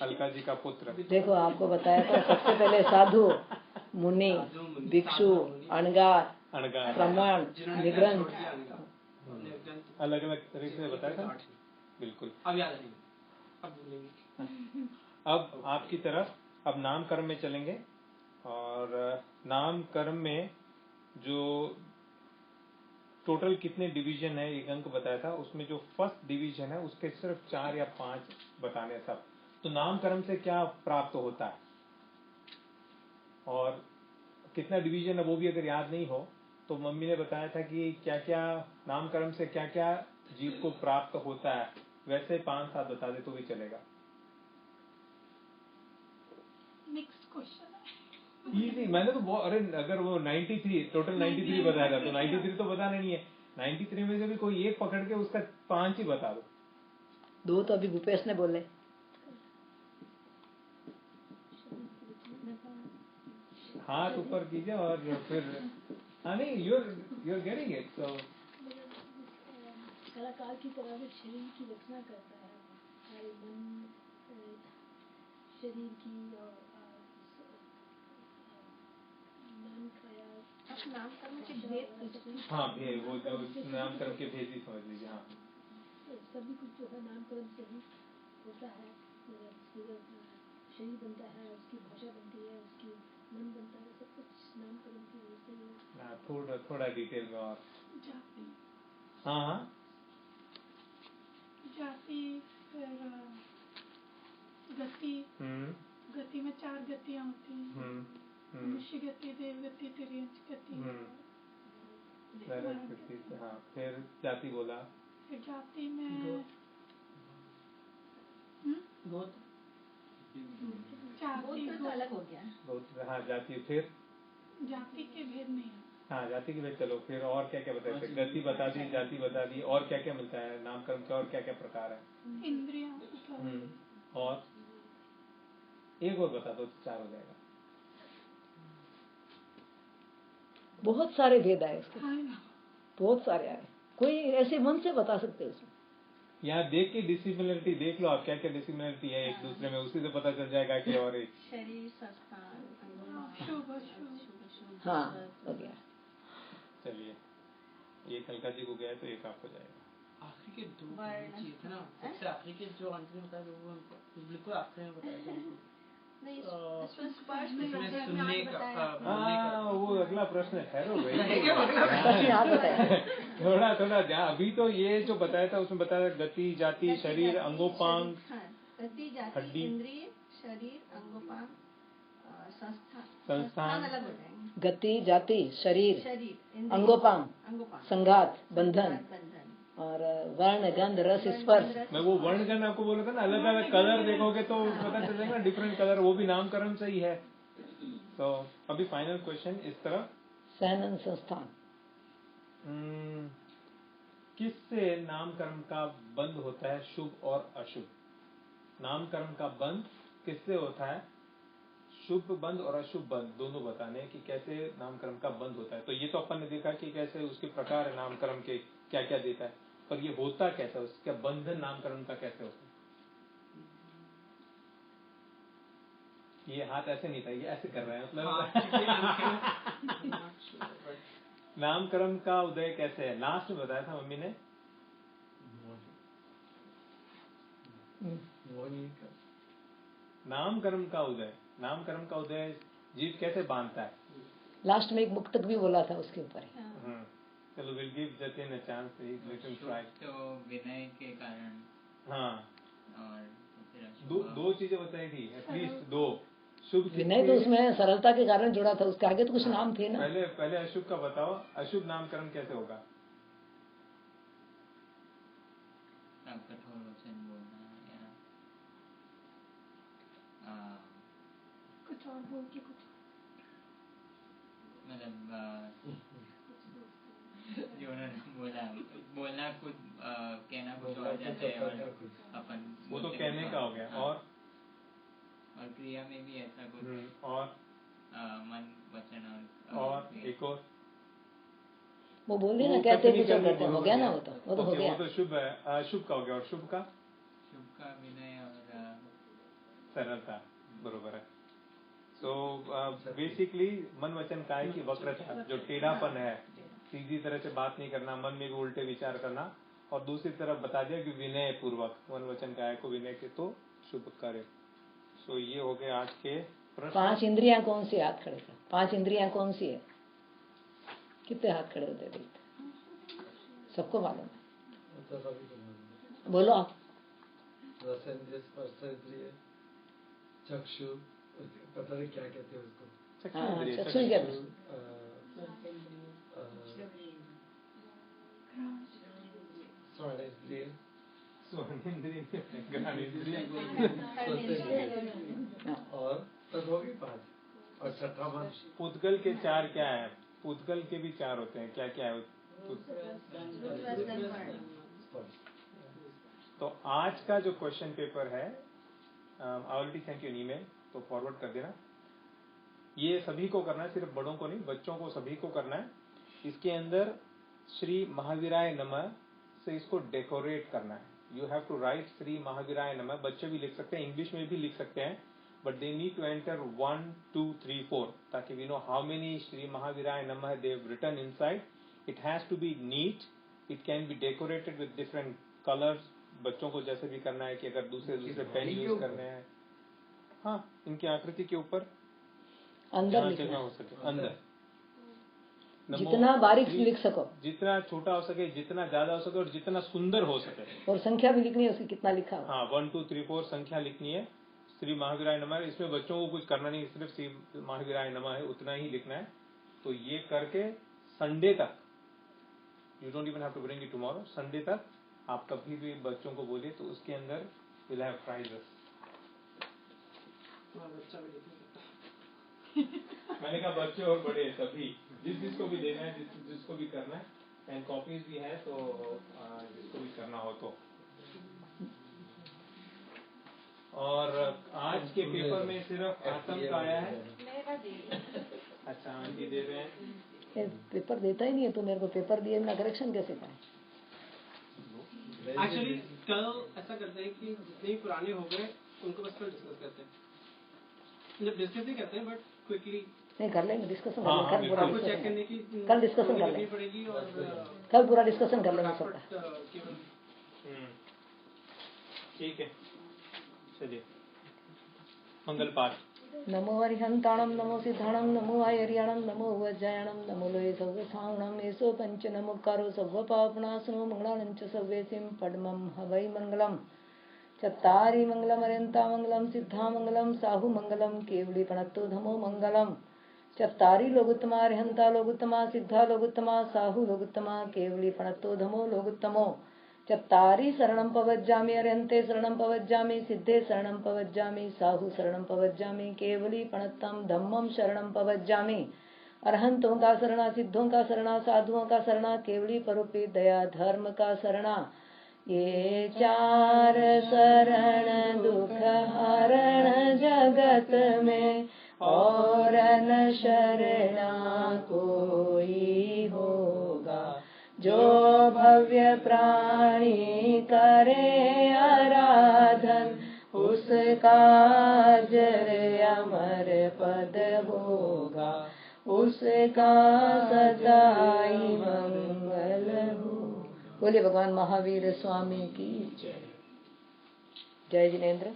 Alka ji का पुत्र। देखो, आपको बताया था सबसे पहले साधु, मुनि, भिक्षु, अणगार, ब्राह्मण, निग्रंथ, अलग अलग तरीके से बताया था। बिल्कुल। अब याद नहीं, अब भूलेंगे। अब आपकी तरफ, अब नाम कर्म में चलेंगे, और नाम कर्म में जो टोटल कितने डिवीजन है एक अंक बताया था, उसमें जो फर्स्ट डिवीजन है उसके सिर्फ 4 या 5 बताने सब। तो नामकरण से क्या प्राप्त होता है और कितना डिवीजन है वो भी अगर याद नहीं हो तो मम्मी ने बताया था कि क्या क्या नामकरण से क्या क्या जीव को प्राप्त होता है, वैसे 5-7 बता दे तो भी चलेगा। नेक्स्ट क्वेश्चन है। इजी, मैंने तो अरे अगर वो 93 टोटल 93 बताया था तो 93 तो बताना नहीं है, 93 में से भी कोई एक पकड़ के उसका 5 ही बता दो। 2 तो अभी भूपेश ने बोले। हाथ ऊपर कीजिए और फिर हाँ नहीं you're getting it so कलाकार की तरह वो शरीर की रचना करता है, हमारे मन शरीर की और मन काया नामकरण के भेद पूछ रही हूँ। हाँ भेद, वो जो नामकरण के भेद ही समझ लीजिए। हाँ सभी कुछ जो है नामकरण से ही होता है, शरीर बनता है, उसकी भाषा बनती है, उसकी मन बनता है, सब कुछ नामकरण की वजह से ही। थोड़ा डिटेल में और जाति, हाँ जाति, फिर गति, गति में 4 गतियाँ होती हैं, मनुष्य गति, देव गति, तिर्यंच गति, हाँ फिर जाति बोला, फिर जाति में जाति तो अलग हो गया। हाँ जाति, फिर जाति के भेद नहीं है। हाँ जाति के भेद। चलो फिर और क्या क्या बताए थे, गति बता दी, जाति बता दी, और क्या क्या मिलता है नामकरण के, और क्या क्या प्रकार है? इंद्रियां, और एक और बता दो तो 4 हो जाएगा। बहुत सारे भेद आए उसके, हाँ, बहुत सारे आए, कोई ऐसे मन से बता सकते उसमें। यहाँ देख के डिसिमिलरिटी देख लो आप, क्या क्या डिसिमिलरिटी है एक दूसरे में, उसी से पता चल जाएगा कि और एक शरीर, संस्थान, शुभ, हाँ हो गया। चलिए एक हल्का जी को गया तो एक आपको जाएगा। आखिरी के 2 चाहिए थे ना, सबसे आखिरी के जो अंत में बताया वो बिल्कुल आखिरी में बताया था। नहीं, इसमें स्पर्श में सुनने का वो अगला प्रश्न ठहरो भाई थोड़ा थोड़ा जहाँ अभी तो ये जो बताया था उसमें बताया गति, जाति, शरीर, अंगोपांग, गति, जाति, हड्डी, इंद्रिय, शरीर, अंगोपांग, संस्थान अलग हो जाएंगे। गति, जाति, शरीर, इंद्रिय, अंगोपांग, संघात, बंधन बंधन और वर्ण, गंध, रस, स्पर्श। मैं वो वर्ण गण आपको बोला था ना, अलग अलग कलर देखोगे तो पता चल जाएगा डिफरेंट कलर, वो भी नामकरण से ही है। तो अभी फाइनल क्वेश्चन इस तरह, सहनन संस्थान। किससे नामकरण का बंध होता है शुभ और अशुभ? नामकरण का बंध किससे होता है? शुभ बंध और अशुभ बंध दोनों बताने कि कैसे नामकरण का बंध होता है। तो ये तो अपन ने देखा कि कैसे उसके प्रकार है नामकरण के, क्या क्या देता है, पर ये होता कैसा, उसका बंधन नामकरण का कैसे होता है? ये हाथ ऐसे नहीं था, ये ऐसे कर रहे हैं मतलब नामकरण का उदय कैसे है, लास्ट में बताया था मम्मी ने। नामकरण का उदय जीव कैसे बांधता है? लास्ट में एक मुक्तक भी बोला था उसके ऊपर। चलो will give Jatin a chance, let him try. तो विनय के कारण, हाँ, और दो चीजें बताई थी, एटलीस्ट 2। शुभ विनय तो उसमें सरलता के कारण जुड़ा था, उसके आगे तो कुछ नाम थे ना। पहले अशुभ का बताओ, अशुभ नामकरण कैसे होगा? कठोर वचन बोलना या कुछ और बोल के कुछ मतलब जो उन्होंने बोलना कुछ कहना कुछ और जाता है, और अपन वो तो कहने का हो गया। और क्रिया में भी ऐसा कुछ, और मन, वचन और एक और वो बोले ना, कहते कुछ और करते, हो गया ना, वो तो हो गया। वो तो शुभ है, अशुभ का हो गया। और शुभ का विनय और सरलता, बरोबर है। तो बेसिकली मन वचन काय की वक्रता, जो टेढ़ापन है, सीधी तरह से बात नहीं करना, मन में भी उल्टे विचार करना, और दूसरी तरफ बता दिया कि विनय पूर्वक मन वचन काय को विनय के तो शुभ करे। सो ये हो गए आज के प्रश्न। 5 इंद्रियां कौन सी? हाथ खड़े कर। 5 इंद्रियां कौन सी है? कितने हाथ खड़े होते हैं? सबको मालूम है। तो सभी को मालूम है। बोलो आप। रसेंद्रिय, स्पर्शेंद्रिय, चक्षु, पता नहीं क्या कहते हैं उसको। चक्षु ही कहते हैं। स्वर्णेंद्रिय, और तब हो गई 5 और छठा मन। पुद्गल के 4 क्या है? पुद्गल के भी 4 होते हैं, क्या क्या है? तो आज का जो क्वेश्चन पेपर है, already sent you an email, तो फॉरवर्ड कर देना। ये सभी को करना है, सिर्फ बड़ों को नहीं, बच्चों को सभी को करना है। इसके अंदर श्री महावीराय नमः से इसको डेकोरेट करना है। You have to write Shri महावीराय नमः। बच्चे भी लिख सकते हैं, इंग्लिश में भी लिख सकते हैं, but they need to enter 1 2 3 4 ताकि we know how many Shri महावीराय नमः they have written inside. It has to be neat, it can be decorated with different colours. बच्चों को जैसे भी करना है कि अगर दूसरे पेन यूज करने हैं, हाँ, इनकी आकृति के ऊपर अंदर जगह हो सके, अंदर जितना बारीक लिख सको, जितना छोटा हो सके, जितना ज्यादा हो सके और जितना सुंदर हो सके। और संख्या भी लिखनी है उसकी, कितना लिखा हो। हाँ, 1 2 3 4 संख्या लिखनी है। श्री महावीराय नमः, इसमें बच्चों को कुछ करना नहीं, सिर्फ श्री महावीराय नमः है, उतना ही लिखना है। तो ये करके संडे तक, you don't even have to bring it tomorrow, Sunday तक आप कभी भी बच्चों को बोलिए तो उसके अंदर विल हैव प्राइजेस। मैंने कहा बच्चे और बड़े सभी, जिसको भी देना है, जिसको भी करना है, एंड कॉपीज भी है, तो जिसको भी करना हो तो। और आज के पेपर में सिर्फ आतंक आया है। अच्छा, आंटी दे रहे हैं। पेपर देता ही नहीं है तो मेरे को पेपर दिए ना, करेक्शन कैसे पाए? एक्चुअली कल ऐसा करते हैं कि जितने पुराने हो गए उनको बस कल डिस्कस करते हैं, मतलब डिस्कस ही करते हैं बट क्विकली नहीं कर लेंगे, डिस्कसन कर लेंगे, कल पूरा चेक करने की कल डिस्कसन कर लेंगे पड़ेगी और कल पूरा डिस्कशन कर लेंगे सबका। ठीक है, चलिए मंगल पाठ। नमो हरिहंताणम, नमो सिद्धाणम, नमो आयर्याणम, नमो वज्रायणम, नमो लोये सव्वसावणम, एसो पंच नमोकारो सव्व पापनाशनो मंगलानं च सव्वेसिं पद्मं हवै मंगलम। चत्तारि मंगलम अरियंता मंगलम, सिद्धा मंगलम, साहु मंगलम, केवली प्रणतो धमो मंगलम। चत्तारि लोगोत्तमा, अरिहंता लोगोत्तमा, सिद्धा लोगोत्तमा, साहु लोगोत्तमा, केवली प्रणतो धमो लोगोत्तमो। चत्तारि शरणं पवज्जामि, अरिहन्ते शरणं पवज्जामि, सिद्धे शरणं पवज्जामि, साहु शरणं पवज्जामि, केवली प्रणतं धम्मं शरणं पवज्जामि। अरहंतों का शरणा, सिद्धों का शरणा, साधुओं का शरणा, केवली परोपी दया धर्म का शरणा। ये 4 शरण दुख हरण जगत में, और न शरणा कोई होगा। जो भव्य प्राणी करे आराधन, उसका जय अमर पद होगा, उसका सदाई मंगल हो। बोलिए भगवान महावीर स्वामी की जय। जय जिनेन्द्र।